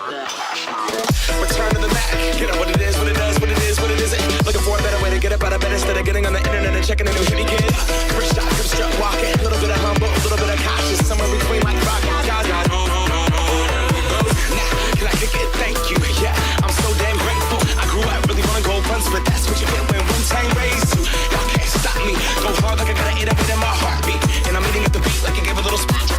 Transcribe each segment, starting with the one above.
Return to the Mac. Get up what it is, what it does, what it is, what it isn't. Looking for a better way to get up out of bed instead of getting on the internet and checking a new hit kid. First shot, good strut walking. A little bit of humble, a little bit of cautious. Somewhere between like rock and God. Nah, can I kick it? Thank you. Yeah, I'm so damn grateful. I grew up really wanna go runs, but that's what you get when Wu-Tang raised you. Y'all can't stop me. Go hard like I got an 808 in my heartbeat. And I'm eating at the beat like it gave a little spot.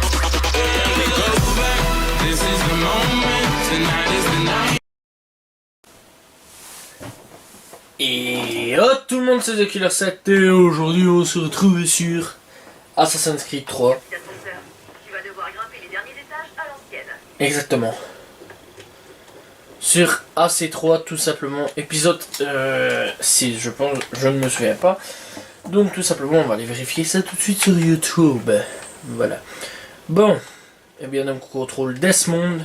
This is the moment. Tonight is the night. Et oh tout le monde, c'est The Killer 7 et aujourd'hui on se retrouve sur Assassin's Creed 3. Tu vas devoir grimper les derniers étages à l'ancienne. Exactement. Sur AC3 tout simplement, épisode 6 je pense, je ne me souviens pas. Donc tout simplement on va aller vérifier ça tout de suite sur YouTube. Voilà. Bon, et bien donc on contrôle Desmond.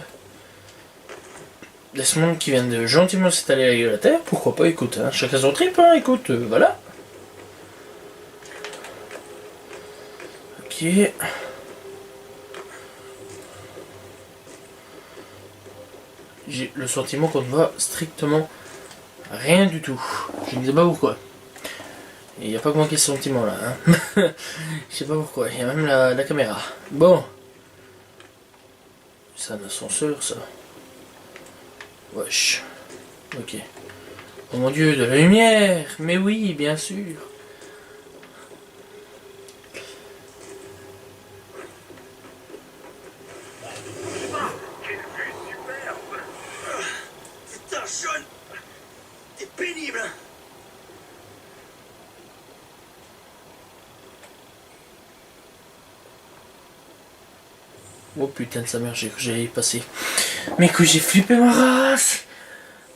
Desmond qui vient de gentiment s'étaler à la gueule de la terre, pourquoi pas, écoute, hein, chacun son trip, hein, écoute, voilà. Ok. J'ai le sentiment qu'on ne voit strictement rien du tout. Je ne sais pas pourquoi. Il n'y a pas que moi qui ai ce sentiment là. Hein. Je sais pas pourquoi, il y a même la caméra. Bon. C'est un ascenseur ça. Wesh. Ok. Oh mon dieu, de la lumière. Mais oui, bien sûr. Putain, Sean, t'es pénible. Oh putain de sa mère, j'ai cru que j'allais y passer. Mais que j'ai flippé ma race.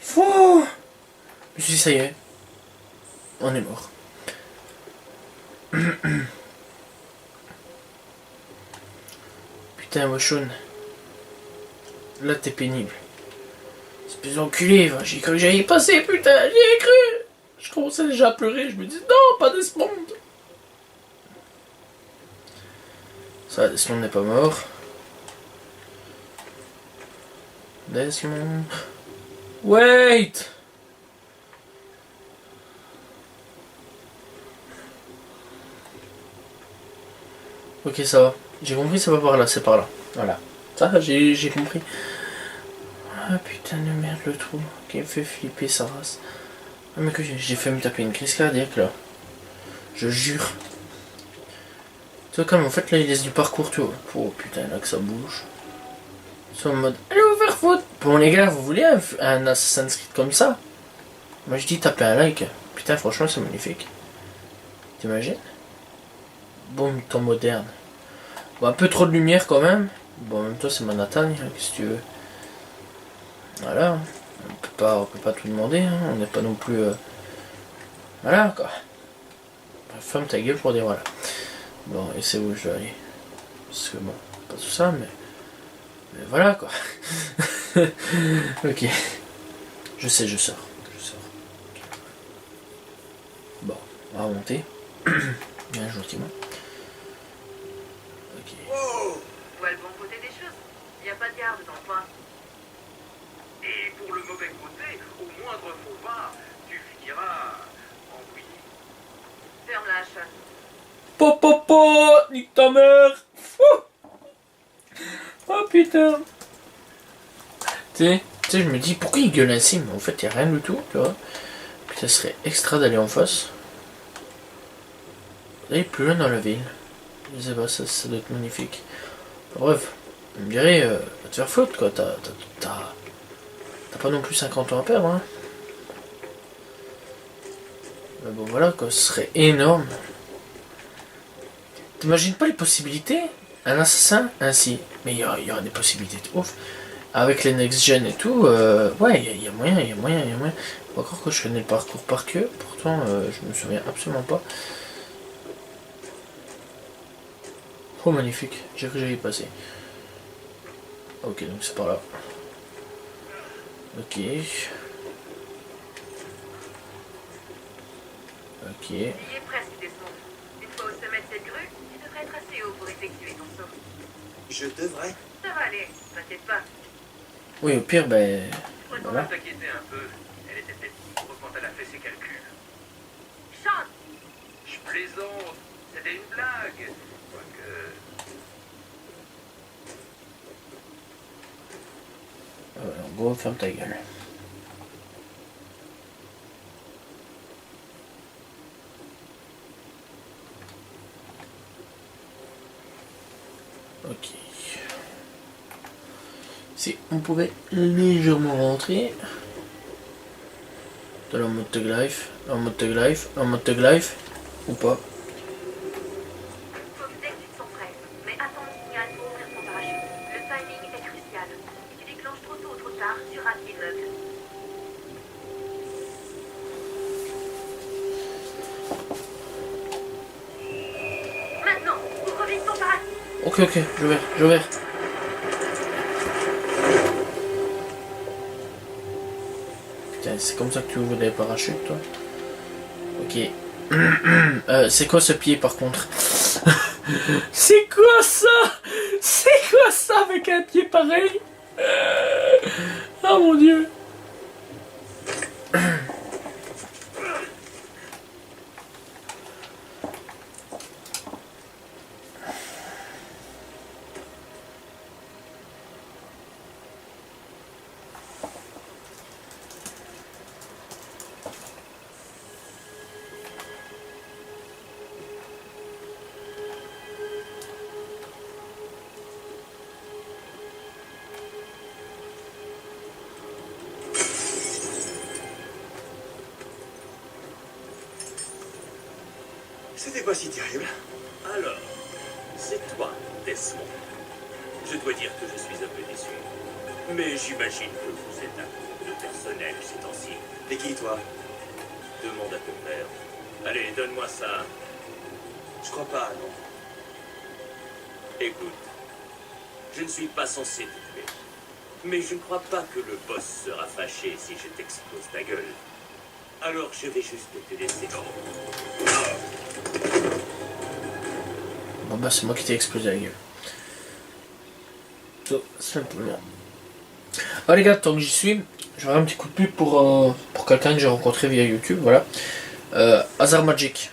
Fou. Je me suis dit, ça y est. On est mort. Putain, Washun. Là, t'es pénible. Espèce d'enculé, j'ai cru que j'allais y passer, putain, j'y ai cru. Je commençais déjà à pleurer, je me dis, non, pas Desmond. Ça, Desmond n'est pas mort. Desmond. Wait! Ok, ça va. J'ai compris, ça va par là, c'est par là. Voilà. Ça, j'ai compris. Ah putain de merde, le trou qui me fait flipper sa race. Ah, mais que j'ai fait me taper une crise cardiaque là. Je jure. Tu vois, comme en fait, là, il laisse du parcours, tu vois. Oh putain, là que ça bouge. Ils sont en mode, allez vous faire foutre. Bon les gars, vous voulez un Assassin's Creed comme ça? Moi je dis tapez un like. Putain franchement c'est magnifique. T'imagines? Bon, temps moderne. Bon, un peu trop de lumière quand même. Bon en même temps c'est Manhattan, qu'est-ce que tu veux. Voilà. On peut pas tout demander, hein. On n'est pas non plus... Voilà quoi. Ferme ta gueule pour dire voilà. Bon et c'est où je dois aller? Parce que bon, pas tout ça mais voilà quoi. Ok. Je sais, je sors. Okay. Bon, on va monter. Bien gentiment. Ok. Wow. Vois le bon côté des choses. Il n'y a pas de garde dans le coin. Et pour le mauvais côté, au moindre faux pas, tu finiras en bouillie. Ferme la hache. Popopo, nique ta mère. Oh putain. Tu sais, je me dis pourquoi il gueule ainsi, mais en fait il n'y a rien du tout, tu vois. Puis ça serait extra d'aller en face. D'aller plus loin dans la ville. Je sais pas, ça doit être magnifique. Bref, on me dirait, va te faire foutre quoi, t'as pas non plus 50 ans à perdre, hein. Mais bon voilà quoi, ce serait énorme. T'imagines pas les possibilités? Un assassin ainsi, mais il y aura des possibilités de ouf. Avec les next-gen et tout, ouais, il y a moyen. Encore que je connais le parcours par cœur, pourtant je me souviens absolument pas. Oh magnifique, j'ai cru que j'allais y passer. Ok, donc c'est par là. Ok. Ok. Tu y es presque, Desmond. Une fois au sommet de cette grue, tu devrais être assez haut pour effectuer ton saut. Je devrais. Ça va aller, t'inquiète pas. Oui, au pire, ben... Tu pourrais quand Voilà. même t'inquiéter un peu. Elle était peut-être libre quand elle a fait ses calculs. Chante. Je plaisante. C'était une blague. Quoique... En gros, ferme ta gueule. Ok. Si on pouvait légèrement rentrer. Dans le mode tag life, en mode tag life, en mode tag life, ou pas. Sauf dès que tu te sens prêt. Mais attends le signal pour ouvrir ton parachute. Le timing est crucial. Si tu déclenches trop tôt ou trop tard, tu rates l'immeuble. Maintenant, ouvre vite ton parachute. Ok, ok, je vais. Putain, c'est comme ça que tu ouvres des parachutes, toi. Ok. C'est quoi ce pied, par contre? C'est quoi ça? C'est quoi ça avec un pied pareil? Oh mon dieu. C'était pas si terrible. Alors, c'est toi, Desmond. Je dois dire que je suis un peu déçu. Mais j'imagine que vous êtes un peu de personnel ces temps-ci. T'es qui, toi? Demande à ton père. Allez, donne-moi ça. Je crois pas, non. Écoute, je ne suis pas censé te tuer. Mais je ne crois pas que le boss sera fâché si je t'explose ta gueule. Alors je vais juste te laisser. Bon bah c'est moi qui t'ai explosé la gueule. Tout simplement. Ah les gars, tant que j'y suis, je vais faire un petit coup de pub pour quelqu'un que j'ai rencontré via YouTube, voilà. Hazard Magic.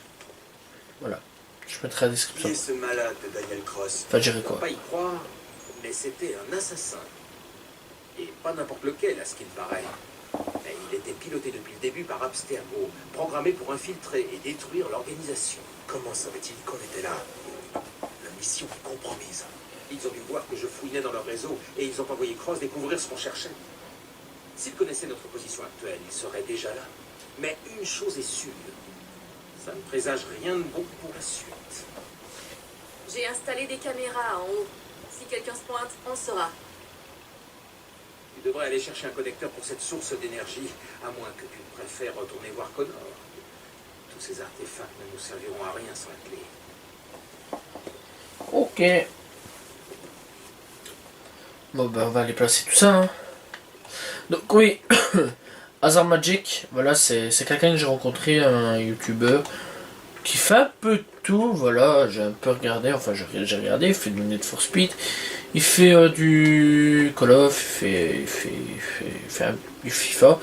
Voilà. Je mettrai la description. Qui est ce malade de Daniel Cross? Enfin, j'irai Je quoi. peux pas y croire, mais c'était un assassin. Et pas n'importe lequel, à ce qu'il paraît. Mais il était piloté depuis le début par Abstergo, programmé pour infiltrer et détruire l'organisation. Comment savait-il qu'on était là? La mission est compromise. Ils ont dû voir que je fouinais dans leur réseau et ils ont envoyé Cross découvrir ce qu'on cherchait. S'ils connaissaient notre position actuelle, ils seraient déjà là. Mais une chose est sûre, ça ne présage rien de bon pour la suite. J'ai installé des caméras en haut. Si quelqu'un se pointe, on saura. Tu devrais aller chercher un connecteur pour cette source d'énergie, à moins que tu préfères retourner voir Connor. Tous ces artefacts ne nous serviront à rien sans la clé. Ok. Bon bah on va aller placer tout ça. Hein. Donc oui, Hazard Magic, voilà, c'est quelqu'un que j'ai rencontré, un youtubeur qui fait un peu de tout, voilà, j'ai un peu regardé, enfin j'ai regardé, il fait du Need for Speed, il fait du Call of, il fait du FIFA,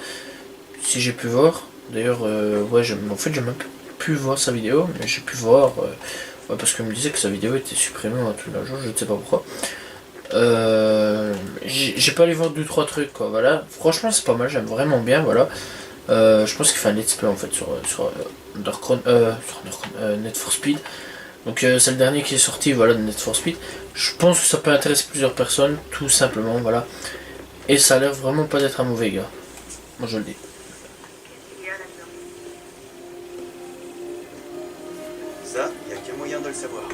si j'ai pu voir, d'ailleurs, ouais, en fait j'ai même pu voir sa vidéo, mais j'ai pu voir, ouais, parce qu'il me disait que sa vidéo était supprimée un tout d'un jour, je ne sais pas pourquoi. J'ai pas allé voir 2-3 trucs quoi, voilà, franchement c'est pas mal, j'aime vraiment bien, voilà. Je pense qu'il fait un let's play en fait sur Need for Speed, donc c'est le dernier qui est sorti, voilà, de Need for Speed. Je pense que ça peut intéresser plusieurs personnes, tout simplement, voilà, et ça a l'air vraiment pas d'être un mauvais gars, moi je le dis. Qu'est-ce qu'il y a là-dedans? Ça, y a qu'un moyen de le savoir.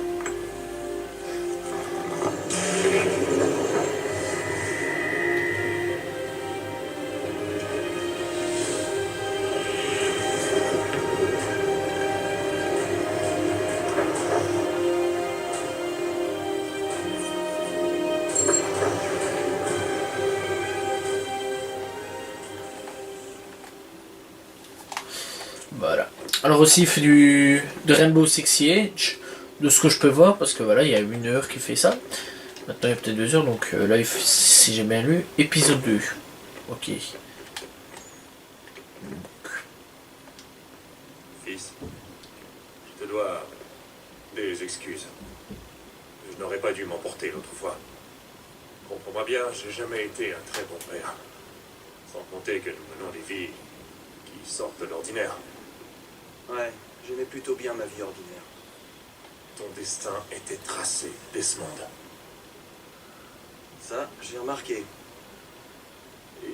Voilà. Alors aussi il fait de Rainbow Six Siege, de ce que je peux voir, parce que voilà, il y a 1 heure qu'il fait ça. Maintenant il y a peut-être 2 heures, donc là, si j'ai bien lu, épisode 2. Ok. Fils, je te dois des excuses. Je n'aurais pas dû m'emporter l'autre fois. Comprends-moi bien, j'ai jamais été un très bon père. Sans compter que nous menons des vies qui sortent de l'ordinaire. Ouais, j'aimais plutôt bien ma vie ordinaire. Ton destin était tracé, Desmond. Ça, j'ai remarqué.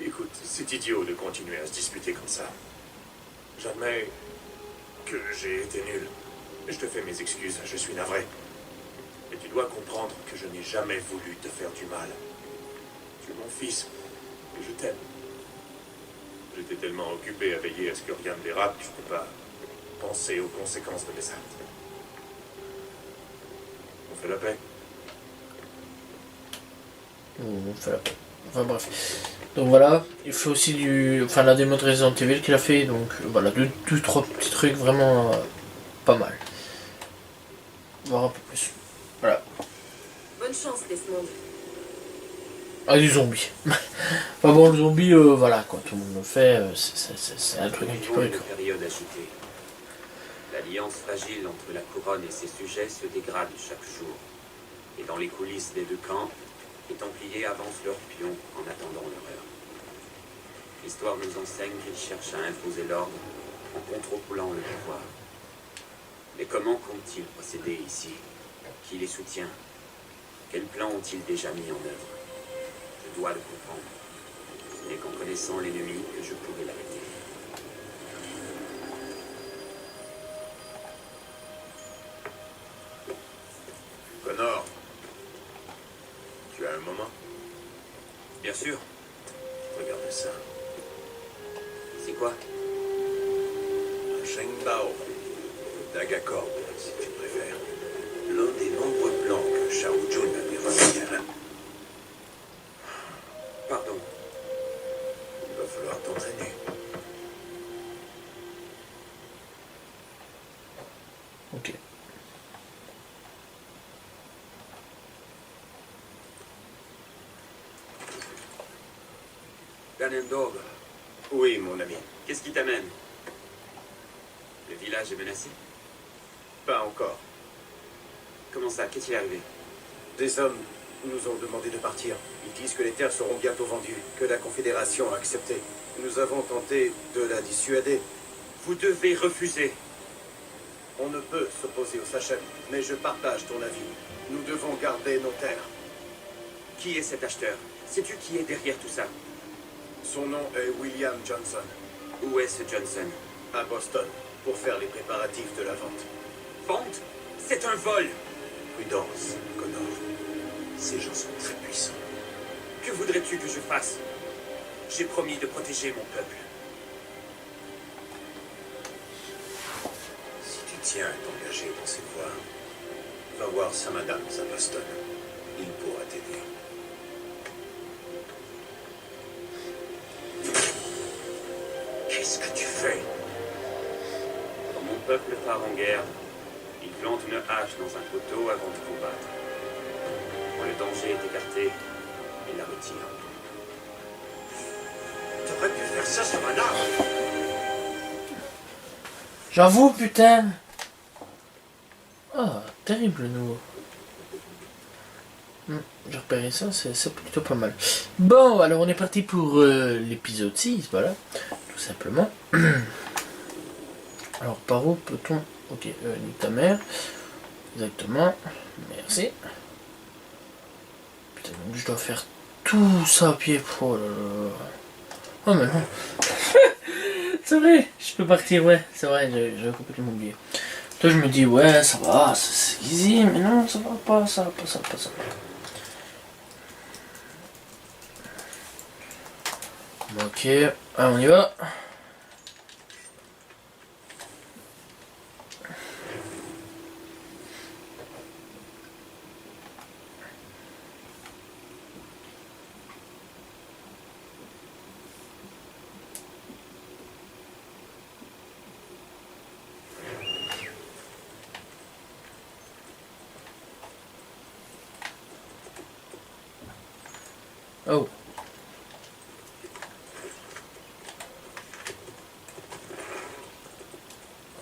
Écoute, c'est idiot de continuer à se disputer comme ça. J'admets que j'ai été nul. Je te fais mes excuses, je suis navré. Mais tu dois comprendre que je n'ai jamais voulu te faire du mal. Tu es mon fils, et je t'aime. J'étais tellement occupé à veiller à ce que rien ne dérape que je ne peux pas penser aux conséquences de mes actes. On fait la paix. On fait la paix. Enfin bref. Donc voilà, il fait aussi la démo de Resident Evil qu'il a fait, donc voilà, 2-3 petits trucs vraiment pas mal. Voir un peu plus. Voilà. Bonne chance, Desmond. Ah, du zombie. Enfin bon, le zombie, voilà quoi, tout le monde le fait, c'est un truc un petit peu Une récurrent. période agitée. L'alliance fragile entre la couronne et ses sujets se dégrade chaque jour. Et dans les coulisses des deux camps, les Templiers avancent leurs pions en attendant leur heure. L'histoire nous enseigne qu'ils cherchent à imposer l'ordre en contrôlant le pouvoir. Mais comment comptent-ils procéder ici? Qui les soutient? Quels plans ont-ils déjà mis en œuvre? Je dois le comprendre. Ce n'est qu'en connaissant l'ennemi que je pourrai l'arrêter. Connor, tu as un moment? Bien sûr. Regarde ça. C'est quoi? Un Shengbao. Dagakor, si tu préfères. L'un des nombreux plans que Shao Jun avait remis à la... Pardon. Il va falloir t'entraîner. Ok. Ganondorf, Oui, mon ami. qu'est-ce qui t'amène? Le village est menacé? Pas encore. Comment ça? Qu'est-il arrivé? Des hommes nous ont demandé de partir. Ils disent que les terres seront bientôt vendues, que la Confédération a accepté. Nous avons tenté de la dissuader. Vous devez refuser. On ne peut s'opposer au Sachem, mais je partage ton avis. Nous devons garder nos terres. Qui est cet acheteur? Sais-tu qui est derrière tout ça? Son nom est William Johnson, Où est ce Johnson? à Boston, pour faire les préparatifs de la vente. Vente? C'est un vol! Prudence, Connor. Ces gens sont très puissants. Que voudrais-tu que je fasse? J'ai promis de protéger mon peuple. Si tu tiens à t'engager dans cette voie, va voir Sam Adams à Boston. Il pourra t'aider. Qu'est-ce que tu fais? Quand mon peuple part en guerre, il plante une hache dans un poteau avant de combattre. Quand le danger est écarté, il la retire. T'aurais pu faire ça sur un arbre. J'avoue, putain. Ah, terrible, nouveau. J'ai repéré ça, c'est plutôt pas mal. Bon, alors on est parti pour l'épisode 6, voilà, tout simplement. Alors, par où peut-on... Ok, nique ta mère. Exactement. Merci. Putain, donc je dois faire tout ça à pied. Oh là là. Oh mais non. C'est vrai, je peux partir, ouais. C'est vrai, j'avais complètement oublié. Toi, je me dis, ouais, ça va, c'est easy, mais non, ça va pas, ça va pas, ça va pas, ça va pas. Ok, allez, on y va. Oh.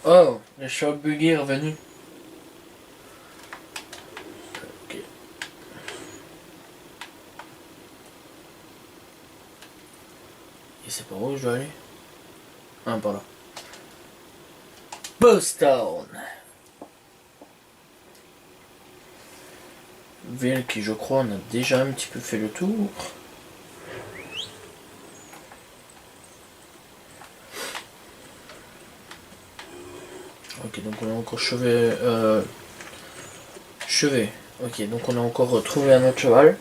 Oh, le cheval buggy est revenu. Ok. Et c'est par où je dois aller? Ah, par là. Boston. Ville qui, je crois, on a déjà un petit peu fait le tour. Ok, donc on a encore chevet. Ok, donc on a encore retrouvé un autre cheval.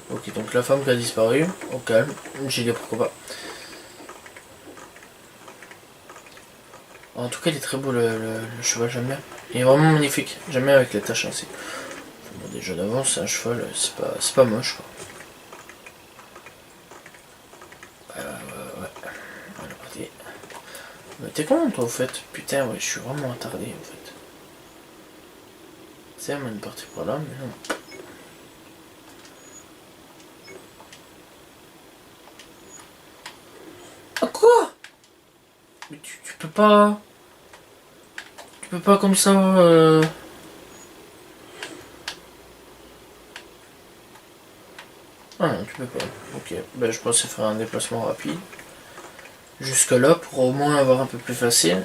Ok, donc la femme qui a disparu, au calme, j'ai dit pourquoi pas. En tout cas, il est très beau le cheval, j'aime bien. Il est vraiment magnifique, j'aime bien avec les taches ainsi. Bon, déjà d'avance, c'est un cheval, c'est pas moche quoi. Ouais. Voilà, parti. Mais t'es con toi au fait? Putain, ouais, je suis vraiment attardé en fait. C'est elle est partie par là, mais non. Quoi? Mais tu peux pas... Tu peux pas comme ça... Ah non, tu peux pas. Ok, ben je pensais faire un déplacement rapide. Jusque là, pour au moins avoir un peu plus facile.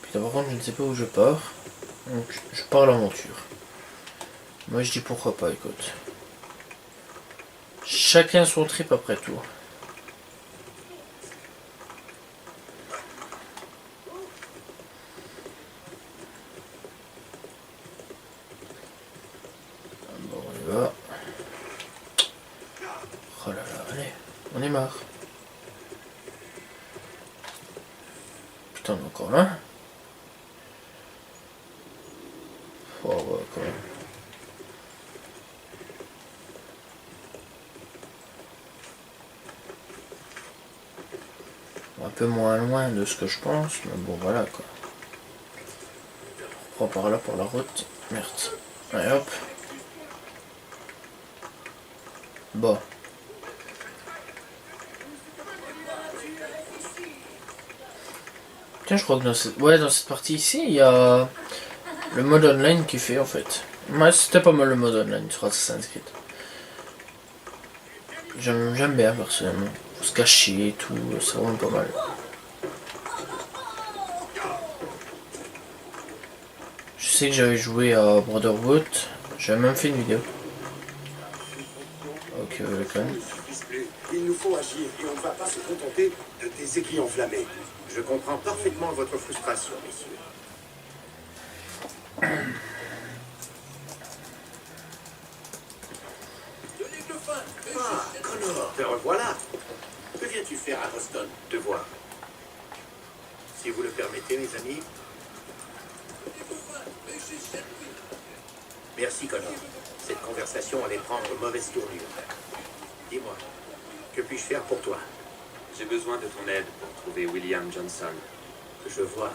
Putain, par contre, je ne sais pas où je pars. Donc, je pars à l'aventure. Moi, je dis pourquoi pas, écoute. Chacun son trip après tout. Bon, on y va. Oh là là, allez, on est marre. Putain, on est encore là. Oh, ouais, quand même. Un peu moins loin de ce que je pense, mais bon, voilà quoi. On reprend par là pour la route. Merde. Allez hop. Bon. Tiens, je crois que dans cette partie ici, il y a le mode online qui fait en fait. Ouais, c'était pas mal le mode online sur Assassin's Creed. J'aime bien personnellement. Faut se cacher et tout, c'est vraiment pas mal. Je sais que j'avais joué à Brotherhood, j'avais même fait une vidéo. Ok, quand même. Il nous faut agir et on ne va pas se contenter de des aiguilles enflammées. Je comprends parfaitement votre frustration, messieurs. Ah, Connor, te revoilà. Que viens-tu faire à Boston? Te voir. Si vous le permettez, mes amis. Merci, Connor. Cette conversation allait prendre mauvaise tournure. Dis-moi, que puis-je faire pour toi? J'ai besoin de ton aide pour trouver William Johnson. Je vois.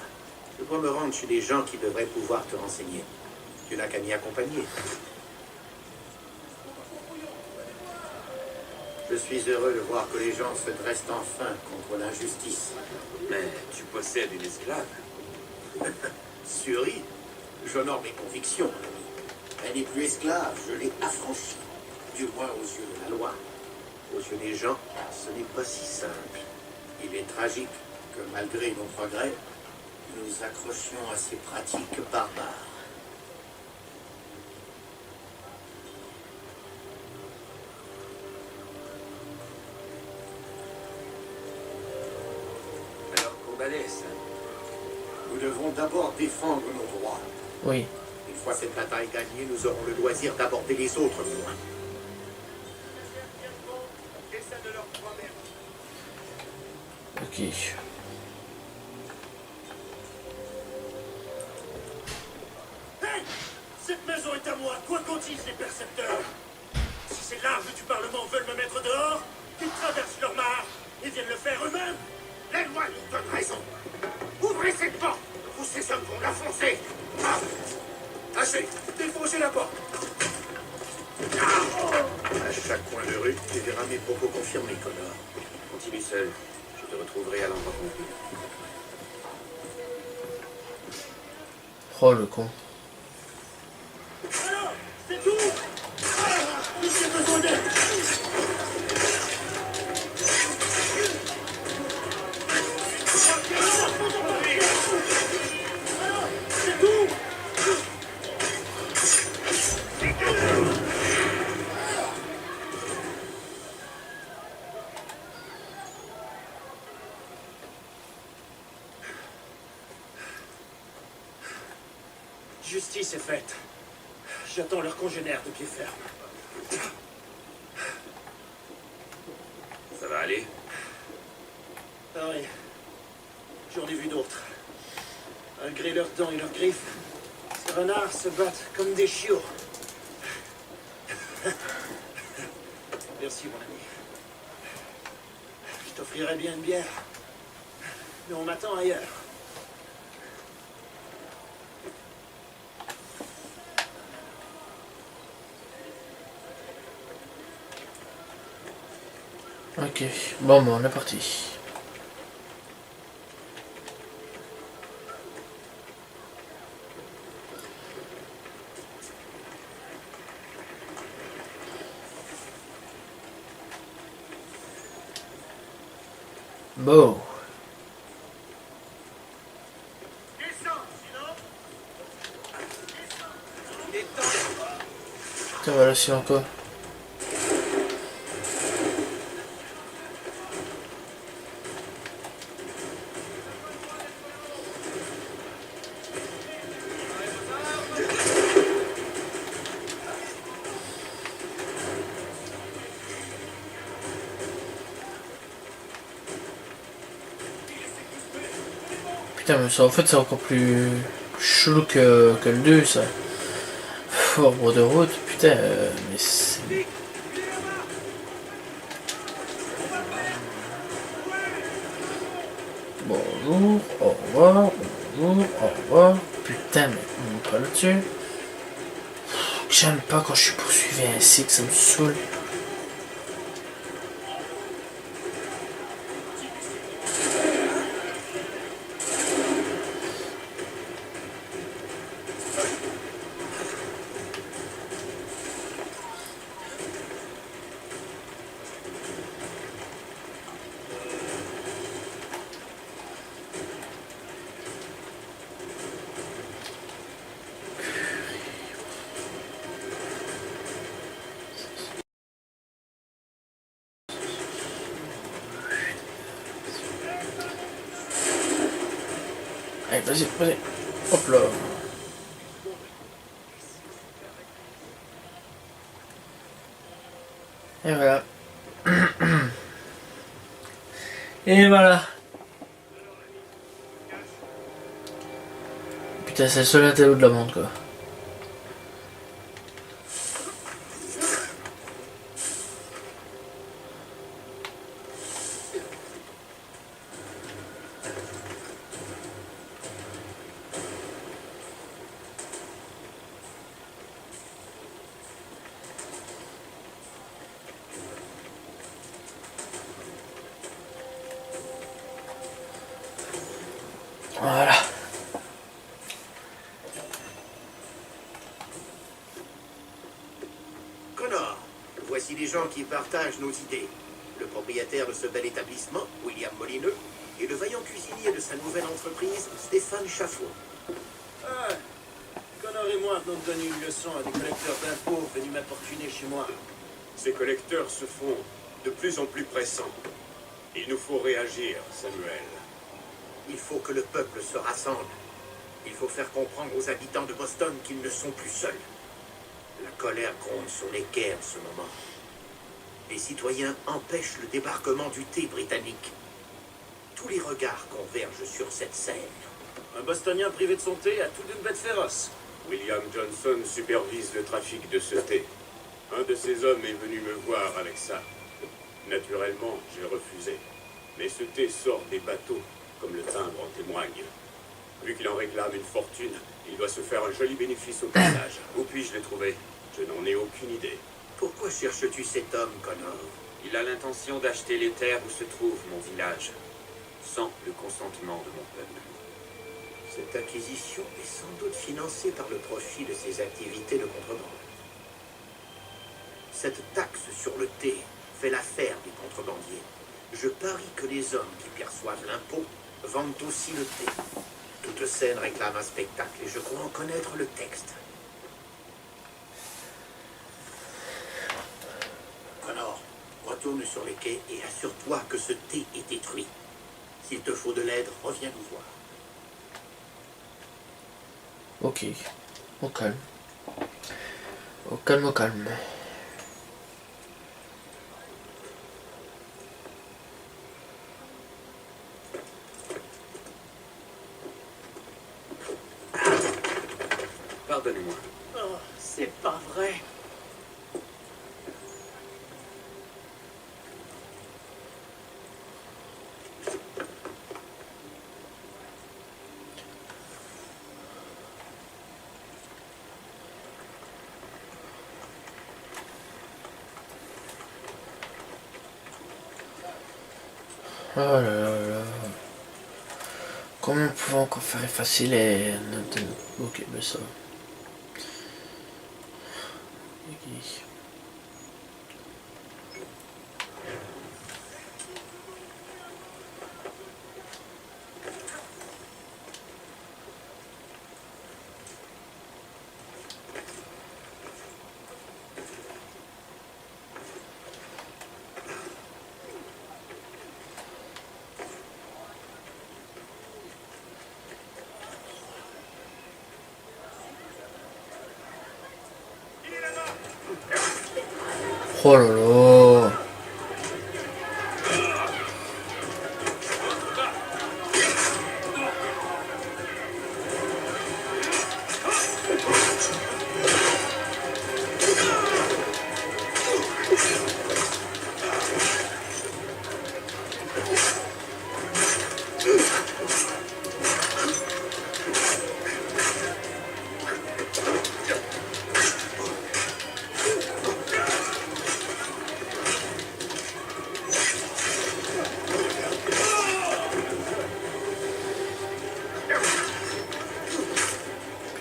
Je dois me rendre chez des gens qui devraient pouvoir te renseigner. Tu n'as qu'à m'y accompagner. Je suis heureux de voir que les gens se dressent enfin contre l'injustice. Mais tu possèdes une esclave. Suri, j'honore mes convictions, mon ami. Elle n'est plus esclave, je l'ai affranchie. Du moins aux yeux de la loi. Aux yeux des gens, ce n'est pas si simple. Il est tragique que malgré nos progrès, nous nous accrochions à ces pratiques barbares. balai, ça. Nous devons d'abord défendre nos droits. Oui. Une fois cette bataille gagnée, nous aurons le loisir d'aborder les autres points. Ok. Hey! Cette maison est à moi, quoi qu'en disent les percepteurs. Si ces larves du Parlement veulent me mettre dehors, qu'ils traversent leur mare et viennent le faire eux-mêmes. Les lois nous donnent raison. Ouvrez cette porte, ou ces hommes vont la foncer. Ah. Assez, défoncez la porte. À chaque coin de rue, tu verras mes propos confirmés, Connor. Continue seul. Je te retrouverai à l'endroit convenu. Oh le con. Alors, c'est tout. J'ai besoin d'aide. C'est tout. Justice est faite. J'attends leur congénère de pied ferme. Ça va aller? Ah oui. J'en ai vu d'autres. Malgré leurs dents et leurs griffes, ces renards se battent comme des chiots. Merci, mon ami. Je t'offrirai bien une bière. Mais on m'attend ailleurs. Ok. Bon, on est parti. Bon. Putain, voilà, c'est encore. Putain, mais ça, en fait, c'est encore plus chelou que le 2, ça. Au bord de route, putain, mais c'est... Bonjour, au revoir, bonjour, au revoir. Putain, mais on est pas là-dessus. J'aime pas quand je suis poursuivi ainsi, que ça me saoule. Allez, vas-y, vas-y. Hop là. Et voilà. Et voilà. Putain, c'est le seul intello de la monde, quoi. Voilà. Connor, voici les gens qui partagent nos idées. Le propriétaire de ce bel établissement, William Molineux, et le vaillant cuisinier de sa nouvelle entreprise, Stéphane Chaffour. Ah, Connor et moi venons de donner une leçon à des collecteurs d'impôts venus m'importuner chez moi. Ces collecteurs se font de plus en plus pressants. Il nous faut réagir, Samuel. Il faut que le peuple se rassemble. Il faut faire comprendre aux habitants de Boston qu'ils ne sont plus seuls. La colère gronde sur les quais en ce moment. Les citoyens empêchent le débarquement du thé britannique. Tous les regards convergent sur cette scène. Un Bostonien privé de son thé a tout d'une bête féroce. William Johnson supervise le trafic de ce thé. Un de ces hommes est venu me voir avec ça. Naturellement, j'ai refusé. Mais ce thé sort des bateaux, comme le timbre en témoigne. Vu qu'il en réclame une fortune, il doit se faire un joli bénéfice au passage. Où puis-je le trouver? Je n'en ai aucune idée. Pourquoi cherches-tu cet homme, Connor? Il a l'intention d'acheter les terres où se trouve mon village, sans le consentement de mon peuple. Cette acquisition est sans doute financée par le profit de ses activités de contrebande. Cette taxe sur le thé fait l'affaire des contrebandiers. Je parie que les hommes qui perçoivent l'impôt vendent aussi le thé. Toute scène réclame un spectacle et je crois en connaître le texte. Connor, retourne sur les quais et assure-toi que ce thé est détruit. S'il te faut de l'aide, reviens nous voir. Ok, au calme. Au calme, au calme. Pardonnez-moi. Oh, c'est pas vrai. Oh là là là. Comment pouvons encore faire effacer les notes de... Ok, ben ça va. Ok. Oh là là.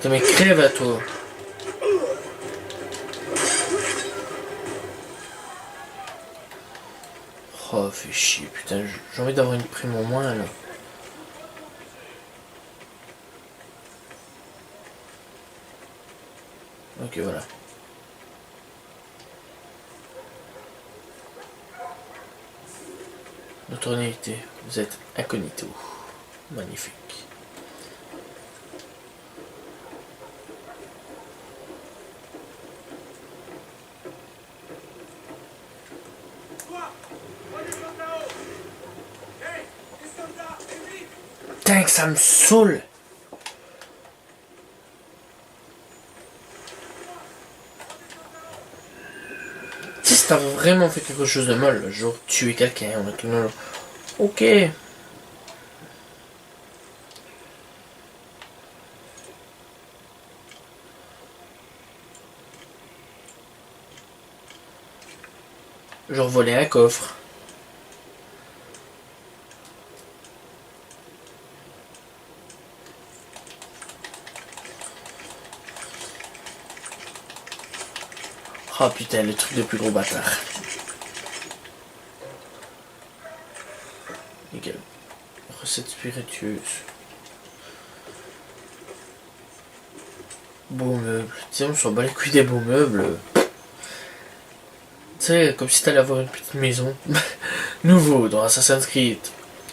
Putain mais crève à toi. Oh fais chier putain, j'ai envie d'avoir une prime en moins là. Ok voilà. Notoriété, vous êtes incognito. Magnifique. Putain que ça me saoule. Si t'as vraiment fait quelque chose de mal, genre tuer quelqu'un ou un truc dans le... Ok. Genre voler un coffre. Oh putain, le truc de plus gros bâtard. Nickel. Recette spiritueuse. Beaux meubles. Tu sais, on s'en bat les couilles des beaux meubles. Tu sais, comme si t'allais avoir une petite maison. Nouveau dans Assassin's Creed.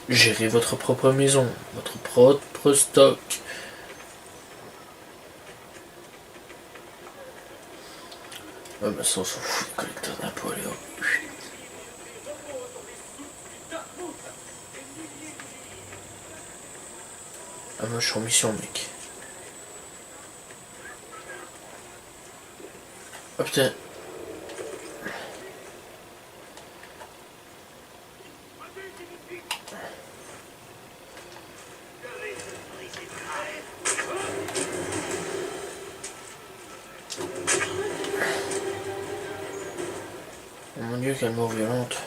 Gérez votre propre maison, votre propre stock. Ah bah ça on s'en fout, le collecteur d'impôts, allez hop. Ah moi je suis en mission mec. Oh putain. Oh mon dieu, quelle mort violente.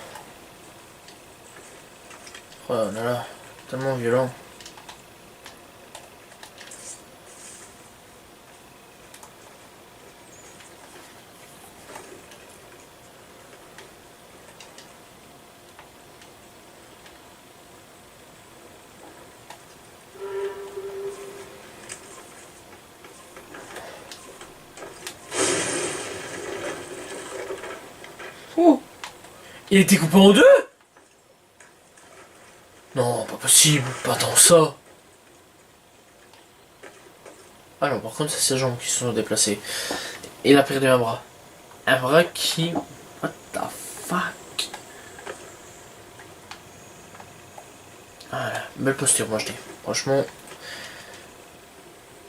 Oh là là, tellement violent. Oh, il était coupé en deux? Non, pas possible, pas tant ça. Ah non, par contre, c'est ses jambes qui se sont déplacées. Il a perdu un bras. Un bras qui... What the fuck? Voilà, belle posture, moi je dis. Franchement,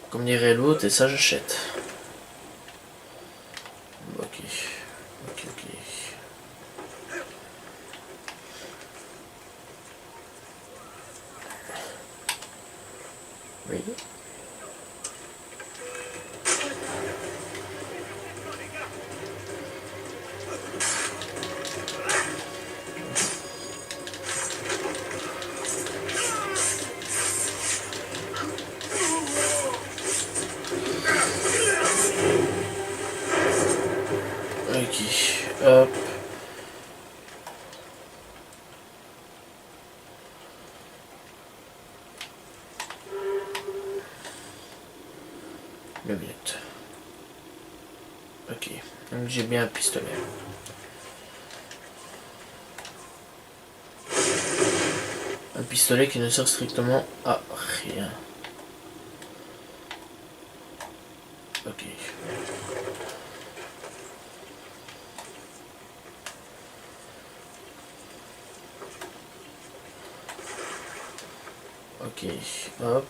comme dirait l'autre, et ça j'achète. Ok. Ok, ok. Oui. Ok, hop. Le minute. Ok, donc j'ai bien un pistolet. Un pistolet qui ne sert strictement à rien. Ok. Ok, hop.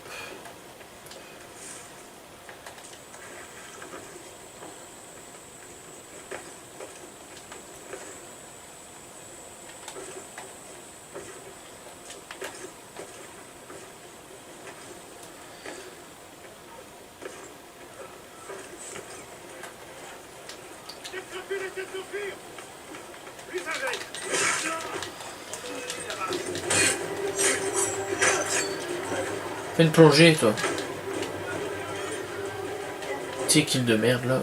Fais une plongée, toi. Tu sais kill de merde, là.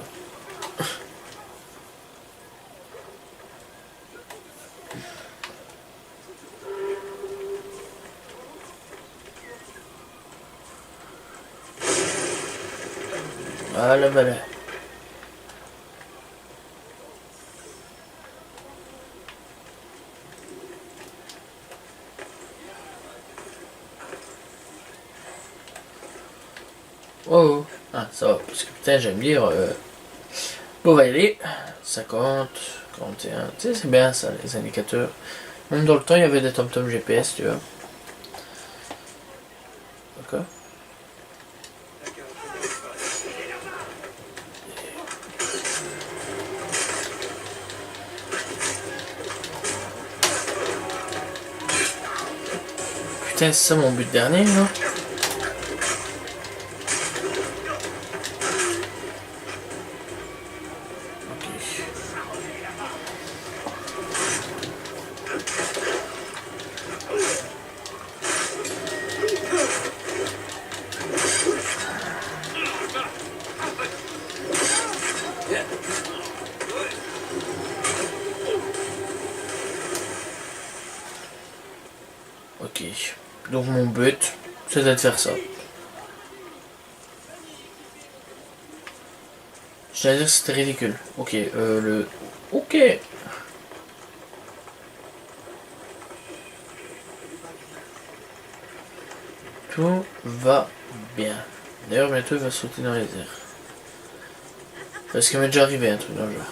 Voilà, voilà. Oh, ah, ça va, parce que putain, j'aime lire. Bon, on va y aller. 50, 41, tu sais, c'est bien ça, les indicateurs. Même dans le temps, il y avait des tom-tom GPS, tu vois. D'accord. Putain, c'est ça mon but dernier, là. Ok, donc mon but, c'est de faire ça. Je dois dire que c'était ridicule. Ok, le... Ok. Tout va bien. D'ailleurs, bientôt, il va sauter dans les airs. Parce qu'il m'est déjà arrivé un truc dans le genre.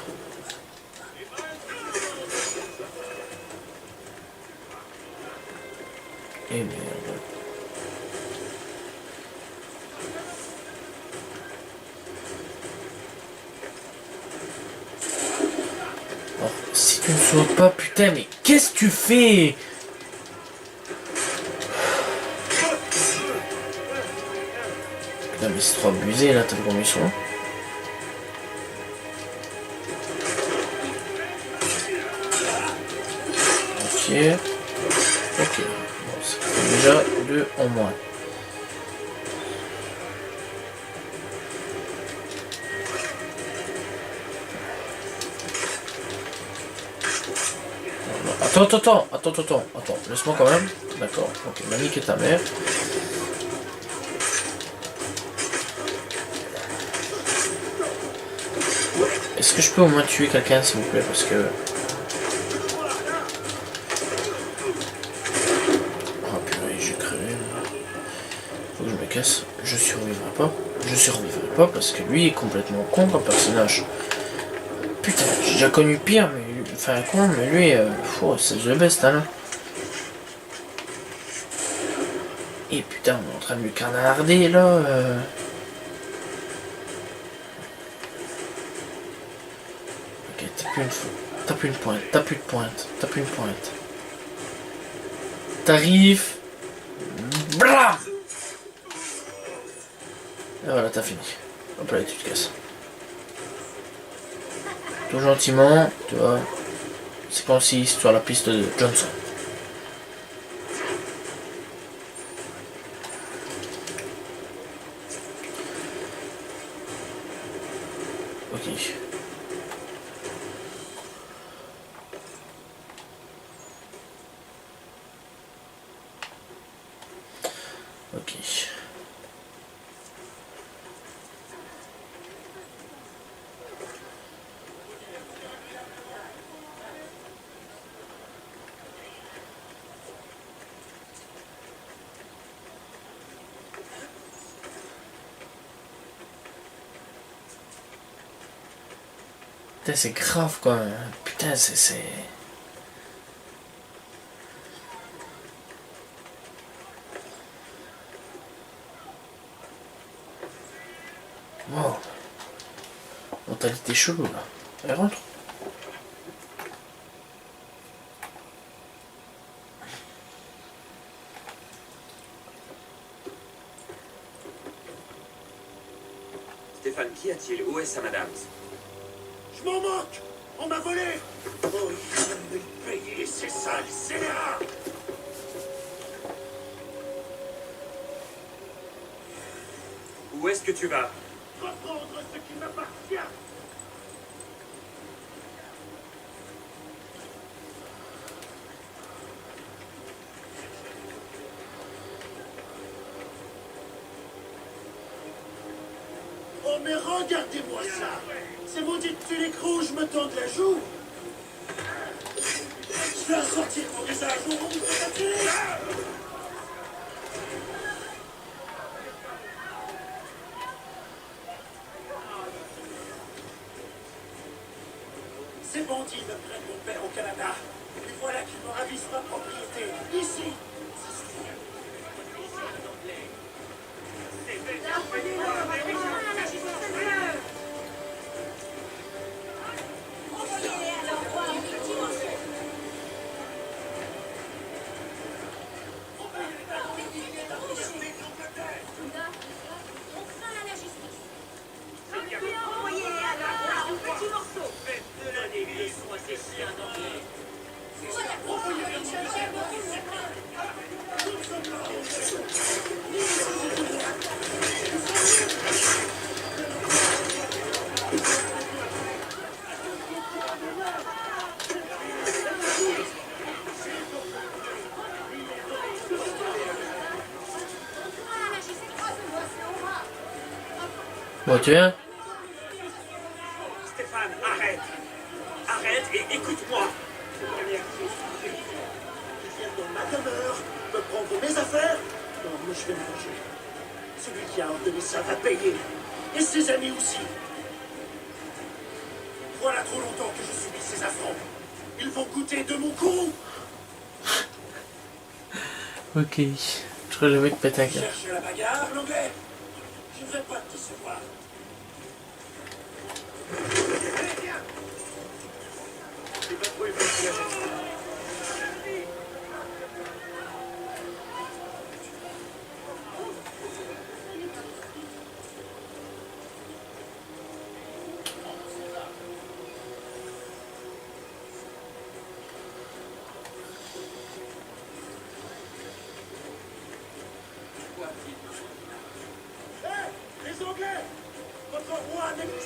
Et merde. Oh, si tu ne sautes pas, putain, mais qu'est-ce que tu fais? Putain, mais c'est trop abusé là, t'as le premier son. Ok. Ok. Bon, c'est déjà 2 en moins. Attends, laisse-moi quand même. D'accord, ok, m'a niqué ta mère. Est-ce que je peux au moins tuer quelqu'un s'il vous plaît, parce que... Oh purée, j'ai crevé. Faut que je me casse. Je survivrai pas. Je survivrai pas parce que lui est complètement con comme personnage. Putain, j'ai déjà connu pire, mais... Enfin, con, mais lui, c'est the best, hein. Et putain, on est en train de lui canarder, là. Ok, t'as plus une pointe, t'as plus une pointe. T'arrives. Blah. Et voilà, t'as fini. Hop là, tu te casses. Tout gentiment, tu vois. C'est comme si sur la piste de Johnson. Ok. Ok. Putain, c'est grave quoi. Putain, c'est... Wow. Mentalité chelou là. Elle rentre. Stéphane, qu'y a-t-il? Où est sa madame? Je m'en moque! On m'a volé! Oh, ils viennent de le payer, c'est ça, les scélérats! Où est-ce que tu vas? Reprendre ce qui m'appartient! Oh, mais regardez-moi ça! Ces maudites tuniques rouges me tendent la joue! Je vais sortir mon visage au rond de ta tunique! Ces bandits me prennent mon père au Canada. Et voilà qu'ils me ravissent ma propriété. Ici! Bon, tu viens? Stéphane, arrête! Arrête et écoute-moi! Ils viennent dans ma demeure, me prendre mes affaires, mon moi je vais me venger. Celui qui a ordonné ça va payer. Et ses amis aussi. Voilà trop longtemps que je subis ces affronts. Ils vont goûter de mon coup. Ok. Je crois que le mec pète un câble. Cherche la bagarre, l'anglais. Je ne vais pas te décevoir. Allez, viens. C'est pas trop facile à gérer. Les Anglais! Votre roi n'est plus.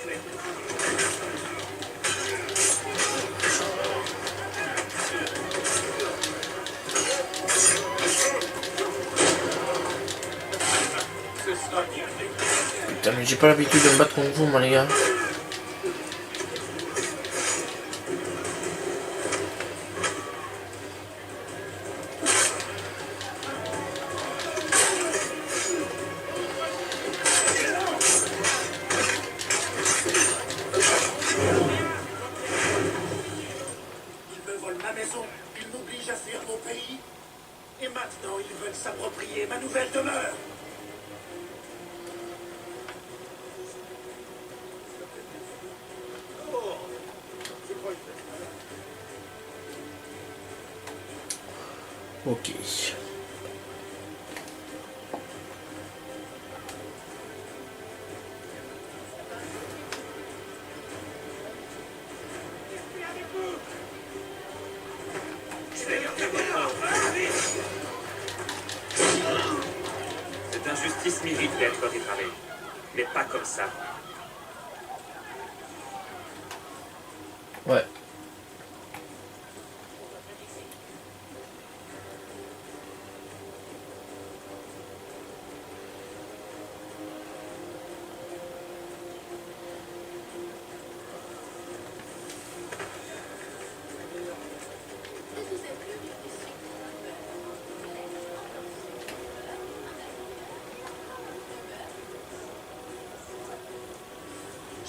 Putain, mais j'ai pas l'habitude de me battre contre vous, moi, les gars. Ils me volent ma maison, ils m'obligent à fuir mon pays. Et maintenant, ils veulent s'approprier ma nouvelle demeure. Ok. Cette injustice mérite d'être réparée. Mais pas comme ça. Ouais.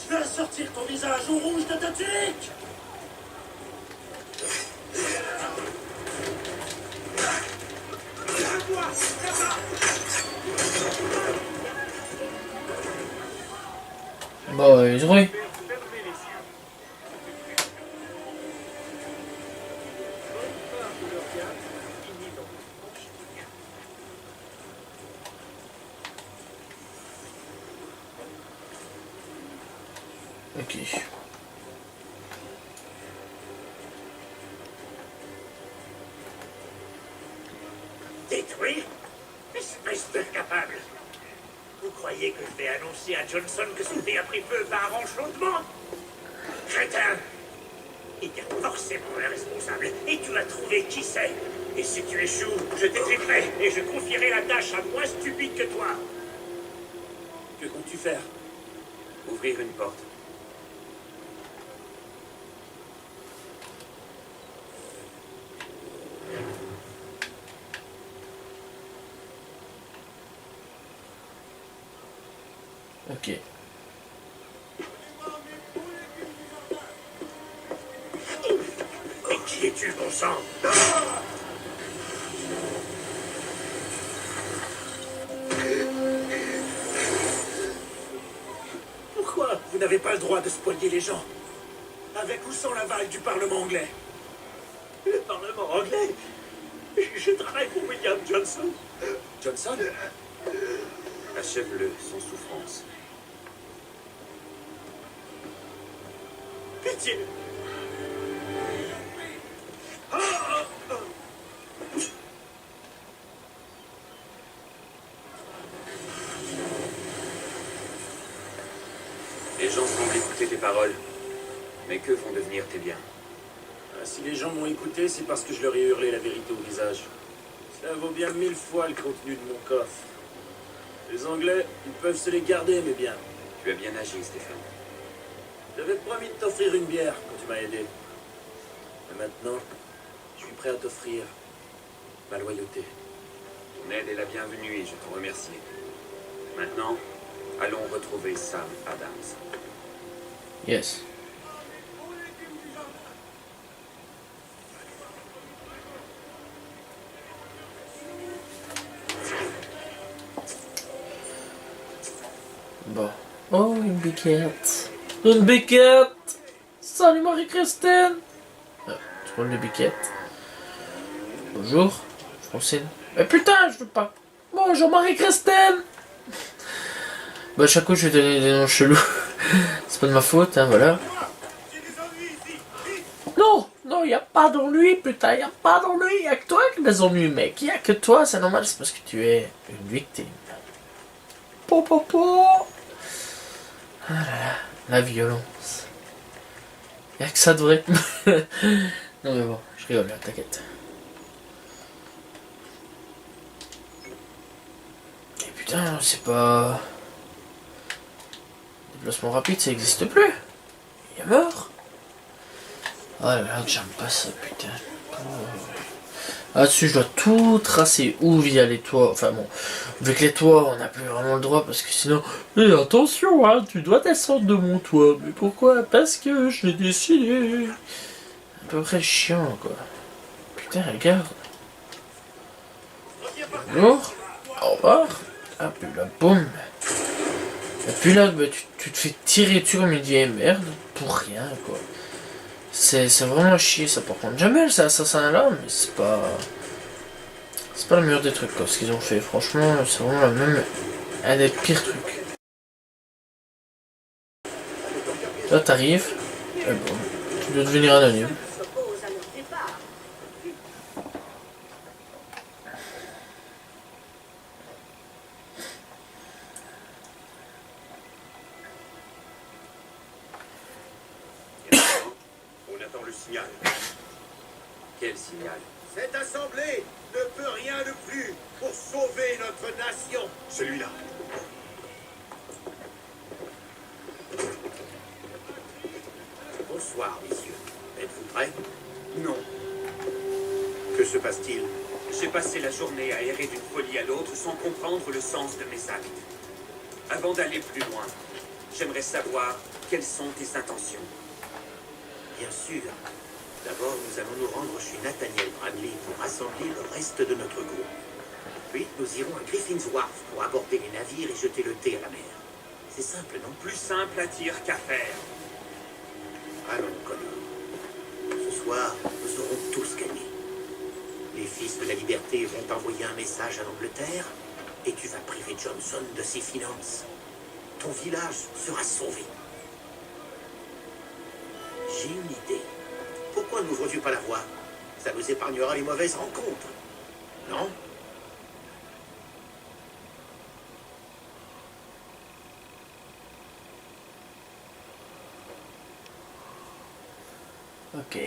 Je vais sortir ton visage au rouge de ta tunique. Bon, joué. Ok. Détruire? Espèce d'incapable. Vous croyez que je vais annoncer à Johnson que son pays a pris feu par enchaînement? Crétin! Il y a forcément un responsable, et tu as trouvé qui c'est. Et si tu échoues, je t'étriperai, et je confierai la tâche à moins stupide que toi. Que comptes-tu faire? Ouvrir une porte. Ok. Mais qui es-tu, bon sang? Pourquoi vous n'avez pas le droit de spolier les gens? Avec ou sans l'aval du Parlement anglais? Le Parlement anglais? Je travaille pour William Johnson. Johnson? Achève-le sans souffrance. Pitié! Les gens semblent écouter tes paroles. Mais que vont devenir tes biens? Si les gens m'ont écouté, c'est parce que je leur ai hurlé la vérité au visage. Ça vaut bien 1000 fois le contenu de mon coffre. Les Anglais, ils peuvent se les garder, mes biens. Tu as bien agi, Stéphane. J'avais promis de t'offrir une bière quand tu m'as aidé. Et maintenant, je suis prêt à t'offrir ma loyauté. Ton aide est la bienvenue et je t'en remercie. Maintenant, allons retrouver Sam Adams. Yes. Bon. Oh, une biquette. Une biquette. Salut Marie-Christine. Tu prends une biquette. Bonjour, Francine. Mais putain, je veux pas. Bonjour Marie-Christine. Bah, chaque coup, je vais donner des noms chelous. C'est pas de ma faute, hein, voilà. Non, non, y a pas d'ennui, putain, y a pas d'ennui. Y a que toi qui as des ennuis, mec. Y a que toi, c'est normal, c'est parce que tu es une victime. Po, po, po. Ah là là, la violence. Y'a que ça de vrai. Non mais bon, je rigole là, t'inquiète. Et putain, c'est pas... Déplacement rapide, ça existe plus. Il est mort. Oh là là, que j'aime pas ça, putain. Là-dessus, je dois tout tracer ou via les toits. Enfin bon, avec les toits, on n'a plus vraiment le droit parce que sinon... Et attention, hein, tu dois descendre de mon toit. Mais pourquoi? Parce que je l'ai décidé. À peu près chiant, quoi. Putain, regarde. Bonjour. Au revoir. Ah, puis là, boum. Et puis là, bah, tu te fais tirer dessus comme une vieille merde pour rien, quoi. C'est vraiment chier, ça, par contre. Jamais c'est assassin là, mais c'est pas... C'est pas le meilleur des trucs, quoi, ce qu'ils ont fait. Franchement, c'est vraiment la même... Un des pires trucs. Là, t'arrives, et bon, tu dois devenir anonyme. On attend le signal. Quel signal? Cette assemblée ne peut rien de plus pour sauver notre nation. Celui-là. Bonsoir, messieurs. Êtes-vous prêts? Non. Que se passe-t-il? J'ai passé la journée à errer d'une folie à l'autre sans comprendre le sens de mes actes. Avant d'aller plus loin, j'aimerais savoir quelles sont tes intentions. Bien sûr. D'abord, nous allons nous rendre chez Nathaniel Bradley pour rassembler le reste de notre groupe. Puis, nous irons à Griffin's Wharf pour aborder les navires et jeter le thé à la mer. C'est simple, non? Plus simple à dire qu'à faire. Allons, Connor. Ce soir, nous aurons tous gagné. Les fils de la liberté vont envoyer un message à l'Angleterre et tu vas priver Johnson de ses finances. Ton village sera sauvé. J'ai une idée. Pourquoi n'ouvres-tu pas la voie? Ça nous épargnera les mauvaises rencontres. Non? Ok.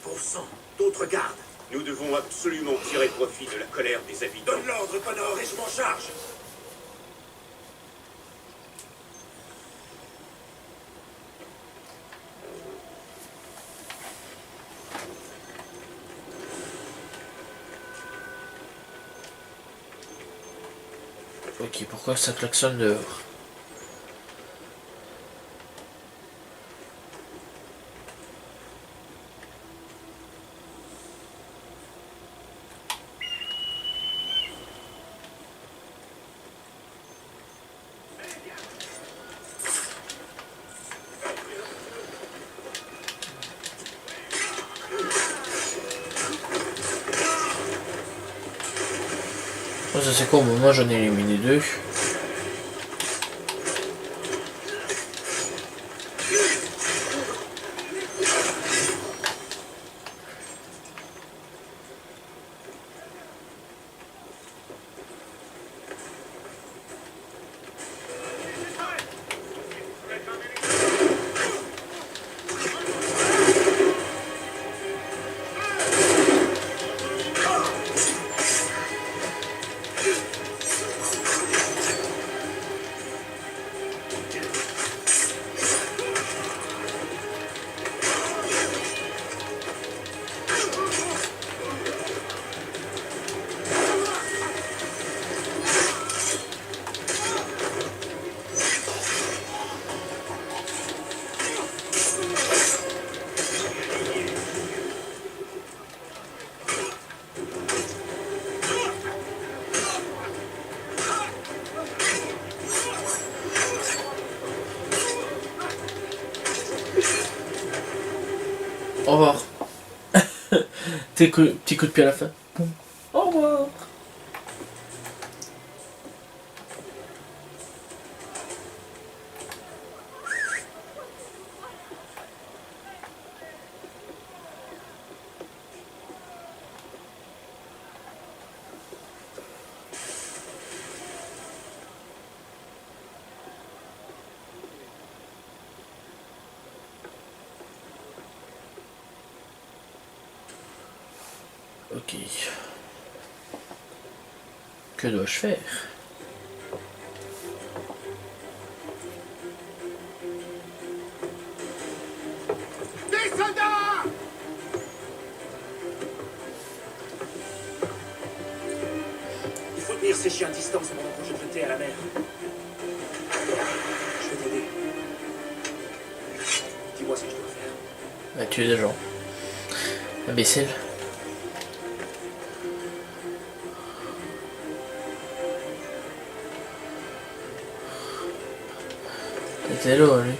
Bon sang, d'autres gardes. Nous devons absolument tirer profit de la colère des habitants. Donne l'ordre, Connor, et je m'en charge. Ok, pourquoi ça klaxonne dehors? Oh, ça c'est con, moi j'en ai éliminé deux. Au revoir. Petit coup de pied à la fin. Boum. Au revoir. Ok. Que dois-je faire? Des soldats! Il faut tenir ces chiens à distance pendant que je jeter à la mer. Je vais t'aider. Dis-moi ce que je dois faire. Bah, tuer des gens. Imbécile. C'était là, lui.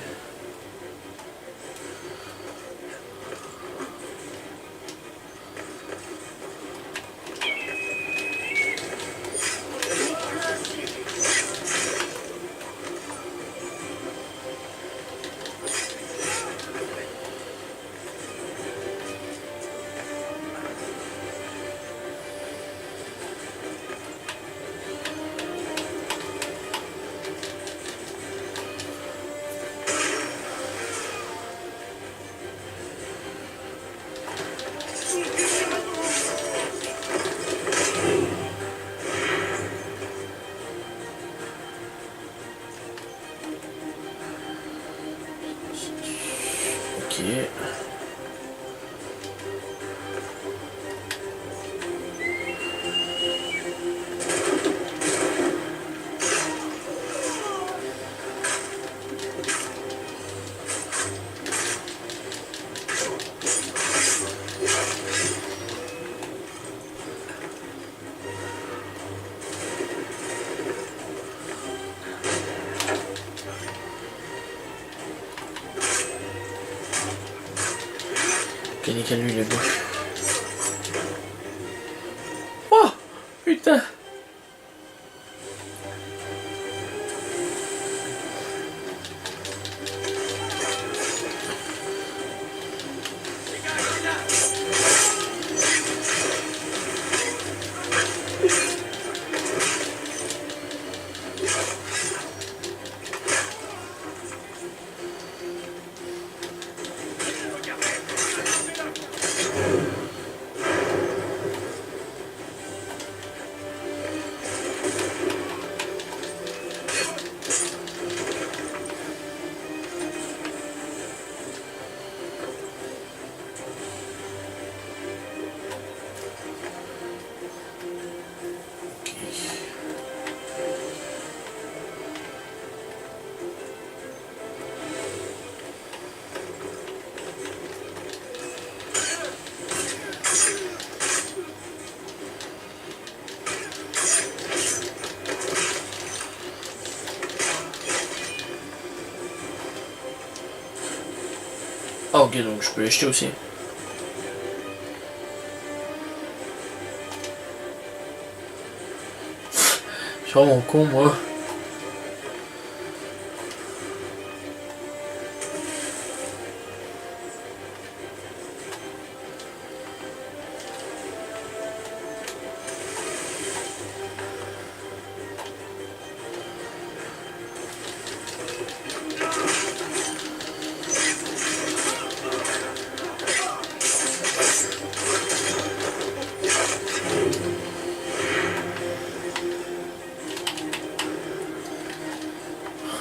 Ok. Ok, nickel, lui, il est beau. Oh putain. Ah ok, donc je peux les jeter aussi. Je suis vraiment con, moi.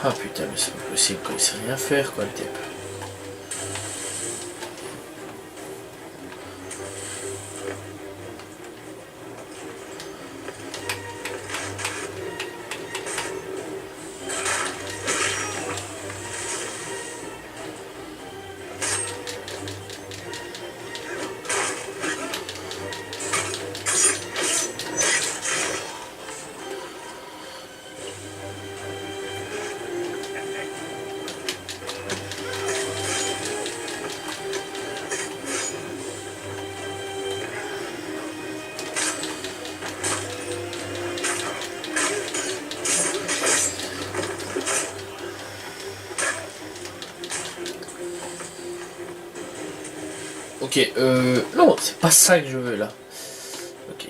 Ah putain, mais c'est pas possible, quoi. Il sait rien faire, quoi, le type. Ok, non, c'est pas ça que je veux là. Ok.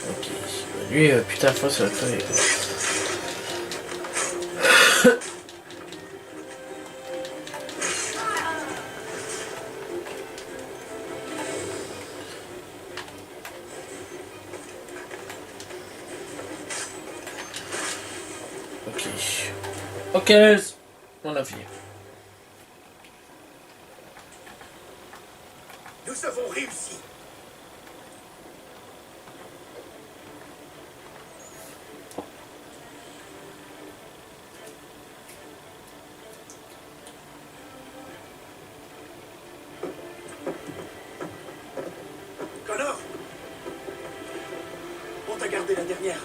Ok, lui, putain, faut ça va crever. Ok. Ok, on a fini. Nous avons réussi. Connor, on t'a gardé la dernière.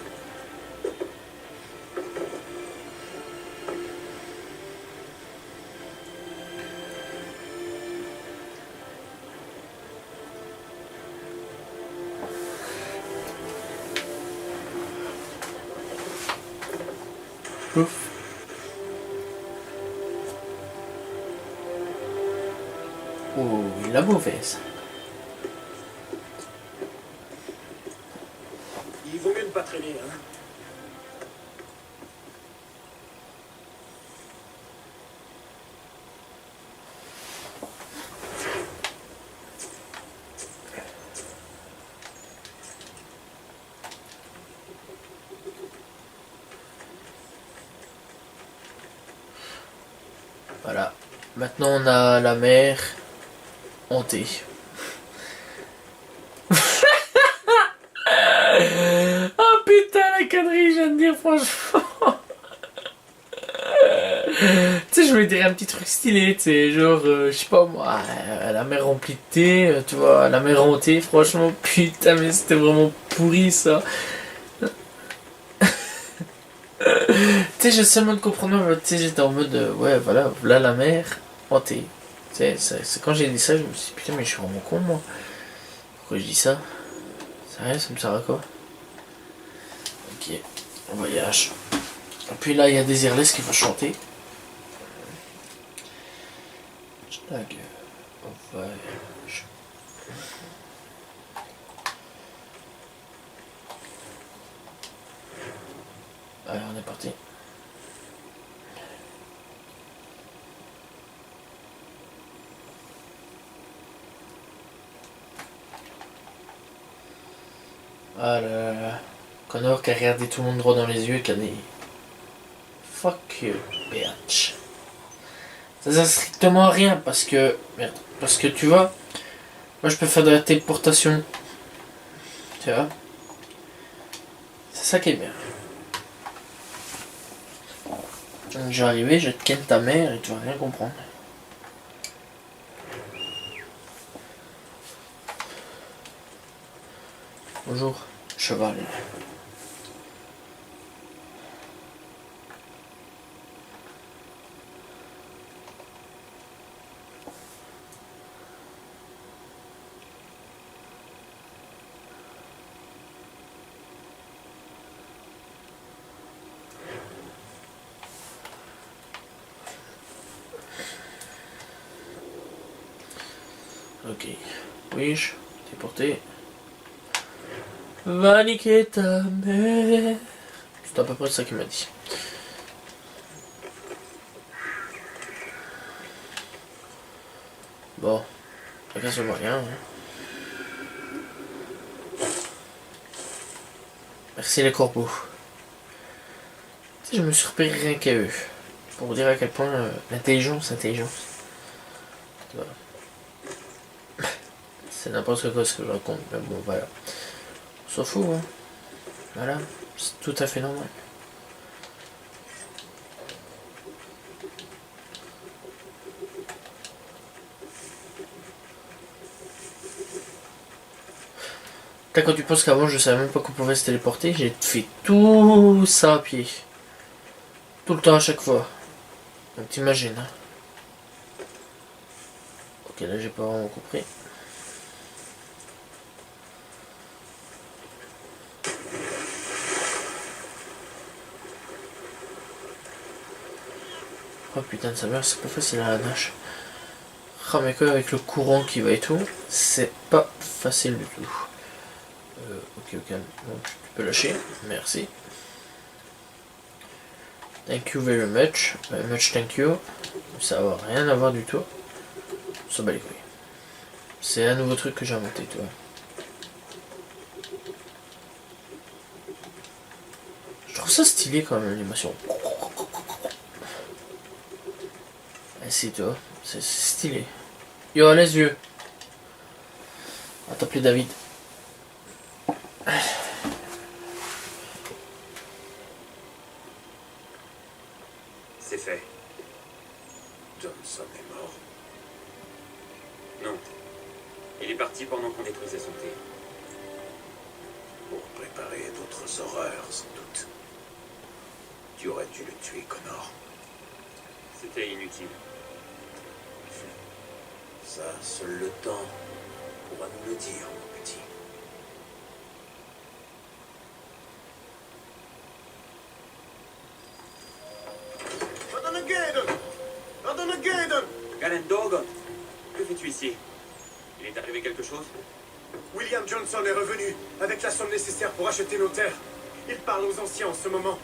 Ouf. Oh, la mauvaise. Il vaut mieux ne pas traîner, hein. Voilà. Maintenant, on a la mer hantée. Oh putain, la connerie, je viens de dire, franchement. Tu sais, je voulais dire un petit truc stylé, tu sais, genre, je sais pas moi, la mer remplie de thé, tu vois, la mer hantée, franchement, putain, mais c'était vraiment pourri ça. Tu sais, j'essaie seulement de comprendre, tu sais, j'étais en mode, ouais, voilà, voilà la mer hantée. Tu sais, c'est quand j'ai dit ça, je me suis dit, putain, mais je suis vraiment con, moi. Pourquoi je dis ça? Sérieux, ça me sert à quoi? Ok, on voyage. Et puis là, il y a des Irlesses qui vont chanter. Schlag, on voyage. Allez, on est parti. Ah là là là. Connor qui a regardé tout le monde droit dans les yeux et qui a dit fuck you, bitch. Ça sert strictement à rien parce que. Merde. Parce que tu vois, moi je peux faire de la téléportation. Tu vois? C'est ça qui est bien. Donc je vais arriver, je te ken ta mère et tu vas rien comprendre. Bonjour, cheval. Ok. Oui-je, t'es porté. Va niquer ta mère. C'est à peu près ça qu'il m'a dit. Bon. Regarde ce moyen. Hein. Merci les corbeaux. Tu sais, je me suis repéré rien qu'à eux. Pour vous dire à quel point l'intelligence. Voilà. C'est n'importe quoi ce que je raconte, mais bon voilà. On s'en fout, hein. Voilà, c'est tout à fait normal. Là, quand tu penses qu'avant je savais même pas qu'on pouvait se téléporter, j'ai fait tout ça à pied. Tout le temps à chaque fois. Donc t'imagines. Hein. Ok, là j'ai pas vraiment compris. Oh putain de sa mère, c'est pas facile à la nage. Ah mais quoi, avec le courant qui va et tout, c'est pas facile du tout. Ok, ok, donc tu peux lâcher, merci. Thank you very much, much thank you. Ça va rien à voir du tout. Ça bat les couilles. C'est un nouveau truc que j'ai inventé, tu vois. Je trouve ça stylé quand même l'animation. Si toi, c'est stylé. Yo les yeux. On va t'appeler David. C'est fait. Johnson est mort. Non. Il est parti pendant qu'on détruisait son thé. Pour préparer d'autres horreurs, sans doute. Tu aurais dû le tuer, Connor. C'était inutile. Ça, seul le temps pourra nous le dire, mon petit. Madame Gaydon! Madame Gaydon! Galen Dogon, que fais-tu ici? Il est arrivé quelque chose? William Johnson est revenu avec la somme nécessaire pour acheter nos terres. Il parle aux anciens en ce moment.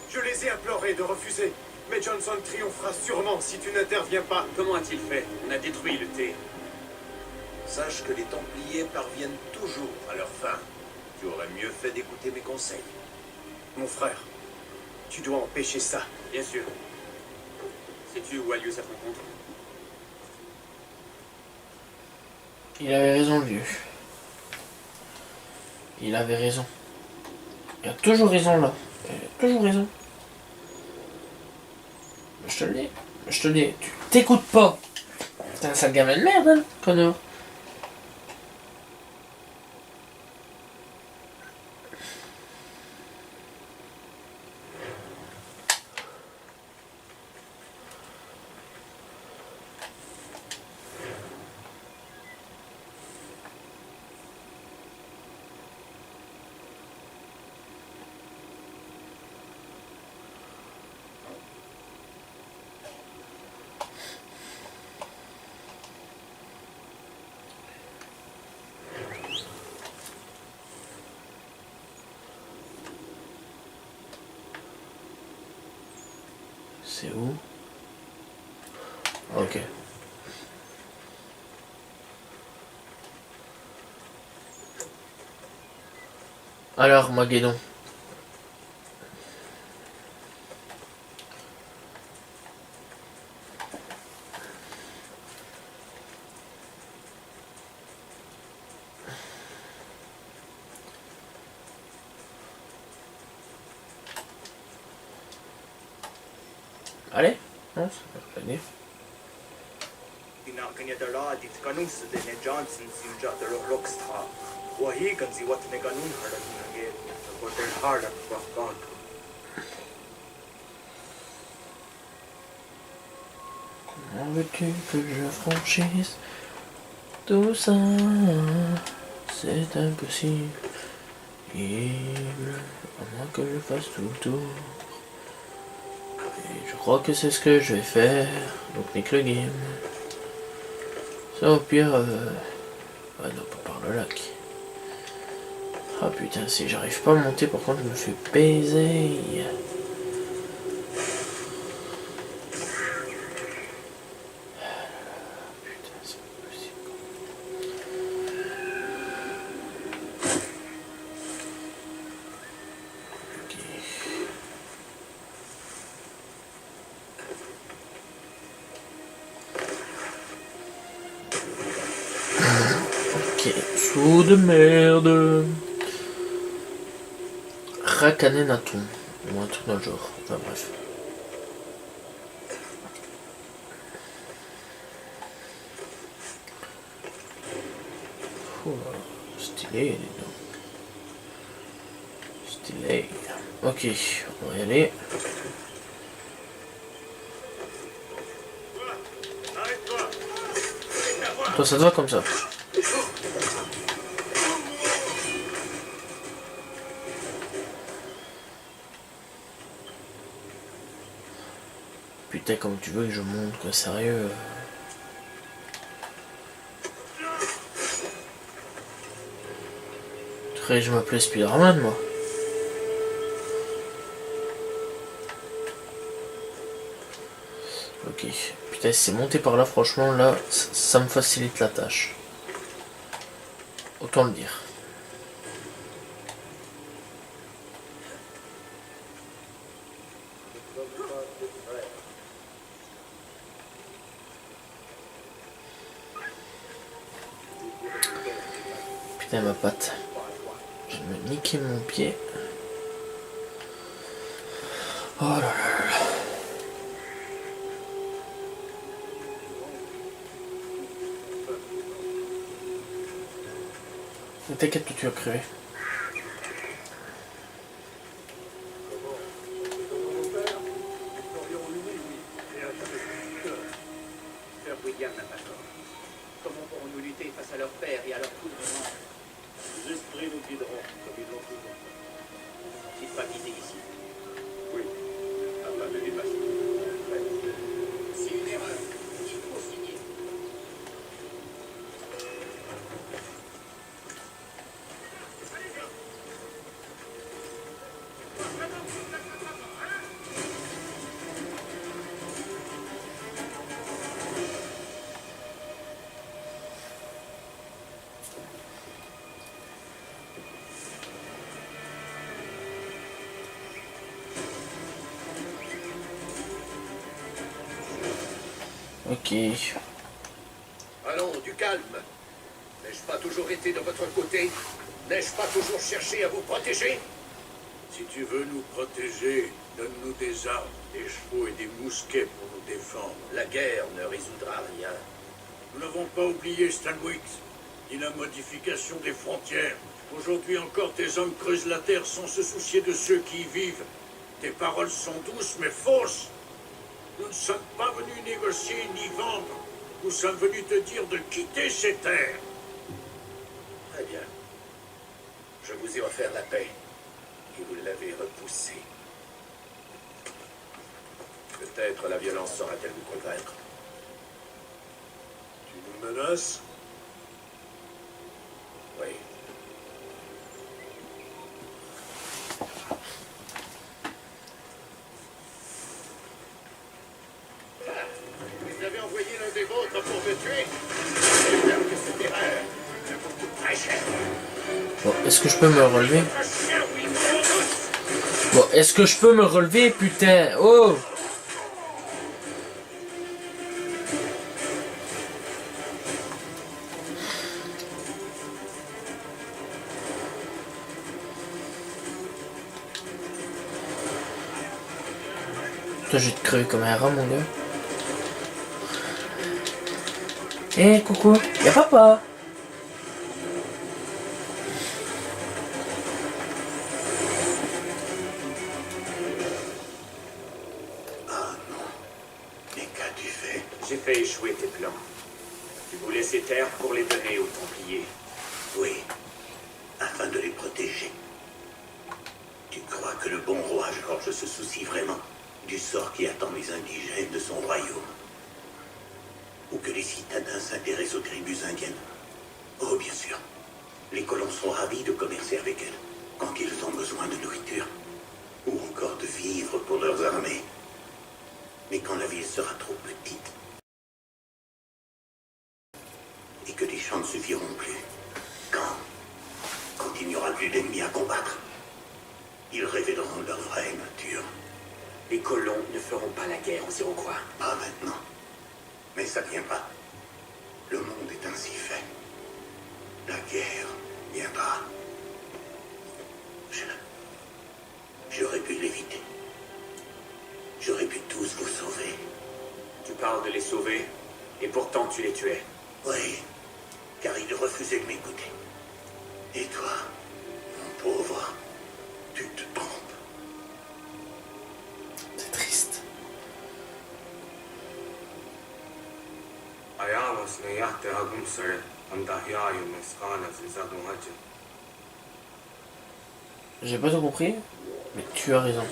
Je les ai implorés de refuser, mais Johnson triomphera sûrement si tu n'interviens pas. Comment a-t-il fait? On a détruit le thé. Sache que les Templiers parviennent toujours à leur fin. Tu aurais mieux fait d'écouter mes conseils. Mon frère, tu dois empêcher ça. Bien sûr. Sais-tu où a lieu cette rencontre? Il avait raison, le vieux. Il avait raison. Il a toujours raison, là. Il a toujours raison. Je te le dis. Je te le dis. Tu t'écoutes pas. T'es un sale gamin de merde, hein, Connor. C'est où? Ok. Alors, Maguédon. Allez, non, ça va pas aller. Inakan yadda raadi tkanun sidene Johnson sinja the rockstar. Wahi ganzi wat ne kanun harda nage. What they hard at gone. Comment veux-tu que je franchisse tout ça? C'est impossible. À moins que je fasse tout le tour. Et je crois que c'est ce que je vais faire. Donc nique le game. Ça au pire... Ouais non, pas par le lac. Ah putain, si j'arrive pas à monter, par contre je me fais baiser. Putain, c'est pas possible. Ok. Ok, sous de merde. Rakanenaton, ou un truc dans le genre, enfin bref. Oh, stylé, dis donc. Stylé. Ok, on va y aller. Toi, ça te va comme ça? putain, comme tu veux que je monte, quoi, sérieux. Tu croyais que je m'appelais Spider-Man, moi? Ok. Putain, si c'est monté par là, franchement, là, ça me facilite la tâche. Autant le dire. Putain, ma patte. Je vais me niquer mon pied. Oh là là là. Ne t'inquiète que tu vas crever. Sir William n'a pas tort. Comment pourrons-nous lutter face à leur père et à leur gouvernement? Les esprits nous guideront, comme ils l'ont toujours fait. Faut-il pas quitter ici? Oui, afin de dépasser. C'est une erreur. Il faut signer. Ok. Allons, du calme. N'ai-je pas toujours été de votre côté? N'ai-je pas toujours cherché à vous protéger? Si tu veux nous protéger, donne-nous des armes, des chevaux et des mousquets pour nous défendre. La guerre ne résoudra rien. Nous n'avons pas oublié Stanwix, ni la modification des frontières. Aujourd'hui encore, tes hommes creusent la terre sans se soucier de ceux qui y vivent. Tes paroles sont douces mais fausses. Nous ne sommes pas venus négocier ni vendre. Nous sommes venus te dire de quitter ces terres. Très bien. Je vous ai offert la paix. Et vous l'avez repoussée. Peut-être la violence saura-t-elle vous convaincre. Tu nous menaces? Oui. Vous avez envoyé l'un des vôtres pour me tuer? J'espère que cette erreur ne vous coûte très cher. Bon, est-ce que je peux me relever? Bon, est-ce que je peux me relever, putain? Oh! Toi, je vais te crever comme un rat, mon gars. Eh, coucou, y'a papa. Et qu'as-tu fait? J'ai fait échouer tes plans. Tu voulais ces terres pour les donner aux Templiers. Oui, afin de les protéger. Tu crois que le bon roi George se soucie vraiment du sort qui attend les indigènes de son royaume? Ou que les citadins s'intéressent aux tribus indiennes? Oh, bien sûr. Les colons sont ravis de commercer avec elles quand ils ont besoin de nourriture ou encore de vivres pour leurs armées. Mais quand la ville sera trop petite et que les champs ne suffiront plus, quand il n'y aura plus d'ennemis à combattre, ils révéleront leur vraie nature. Les colons ne feront pas la guerre aux Iroquois. Pas maintenant. Mais ça viendra. Le monde est ainsi fait. La guerre viendra. J'aurais pu l'éviter. J'aurais pu tous vous sauver. Tu parles de les sauver, et pourtant tu les tuais. Oui, car ils refusaient de m'écouter. Et toi, mon pauvre, tu te trompes. C'est triste. J'ai pas tout compris, mais tu as raison.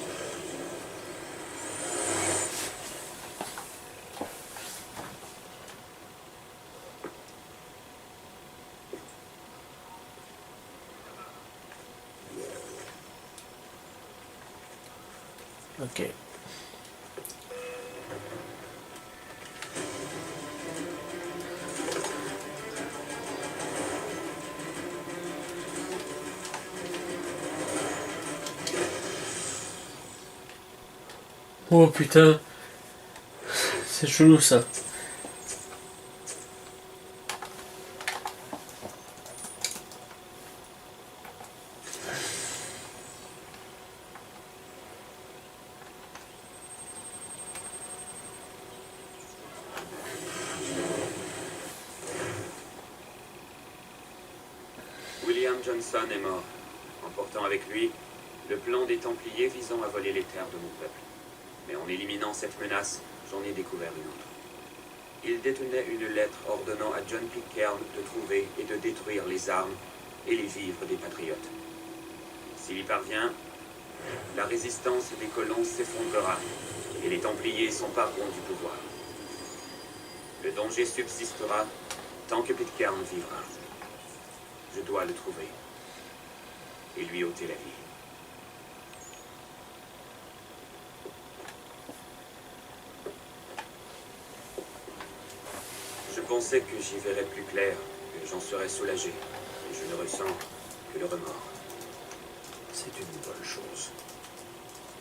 Ok. Oh putain. C'est chelou ça. William Johnson est mort, emportant avec lui le plan des Templiers visant à voler les terres de mon peuple. Mais en éliminant cette menace, j'en ai découvert une autre. Il détenait une lettre ordonnant à John Pitcairn de trouver et de détruire les armes et les vivres des patriotes. S'il y parvient, la résistance des colons s'effondrera et les Templiers s'empareront du pouvoir. Le danger subsistera tant que Pitcairn vivra. Je dois le trouver et lui ôter la vie. Je pensais que j'y verrais plus clair, que j'en serais soulagé, et je ne ressens que le remords. C'est une bonne chose.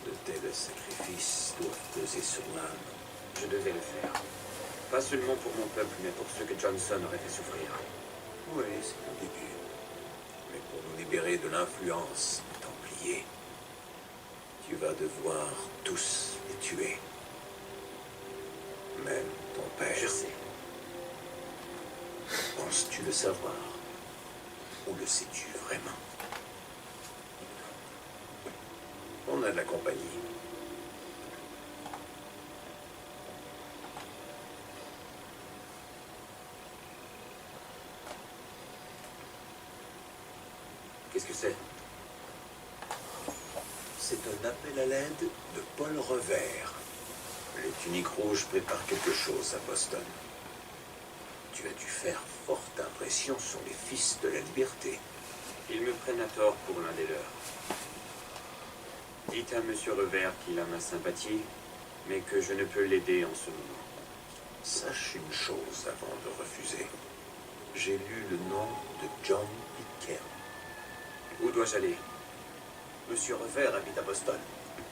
De tels sacrifices doivent peser sur l'âme. Je devais le faire. Pas seulement pour mon peuple, mais pour ceux que Johnson aurait fait souffrir. Oui, c'est le début. Mais pour nous libérer de l'influence des Templiers, tu vas devoir tous les tuer. Même ton père. Je sais. Penses-tu le savoir? Ou le sais-tu vraiment? On a de la compagnie. Qu'est-ce que c'est? C'est un appel à l'aide de Paul Revers. Les tuniques rouges préparent quelque chose à Boston. Tu as dû faire forte impression sur les fils de la liberté. Ils me prennent à tort pour l'un des leurs. Dites à Monsieur Revers qu'il a ma sympathie, mais que je ne peux l'aider en ce moment. Sache une chose avant de refuser. J'ai lu le nom de John Pitcairn. Où dois-je aller? Monsieur Revers habite à Boston.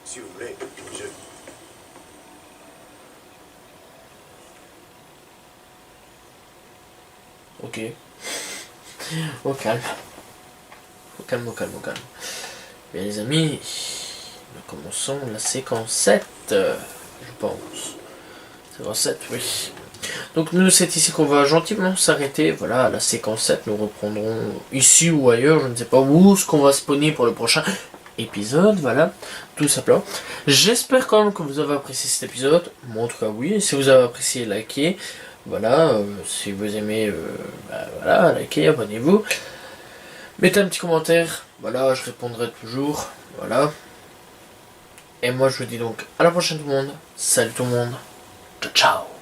Si vous voulez, je... Ok. Au calme. Au calme, au calme, au calme. Bien les amis, nous commençons la séquence 7, je pense. Séquence 7, oui. Donc nous, c'est ici qu'on va gentiment s'arrêter. Voilà, la séquence 7, nous reprendrons ici ou ailleurs, je ne sais pas où, ce qu'on va spawner pour le prochain épisode, voilà, tout simplement. J'espère quand même que vous avez apprécié cet épisode. Moi en tout cas oui, si vous avez apprécié, likez. Voilà, si vous aimez, voilà, likez, abonnez-vous. Mettez un petit commentaire, voilà, je répondrai toujours, voilà. Et moi je vous dis donc à la prochaine tout le monde, salut tout le monde, ciao ciao.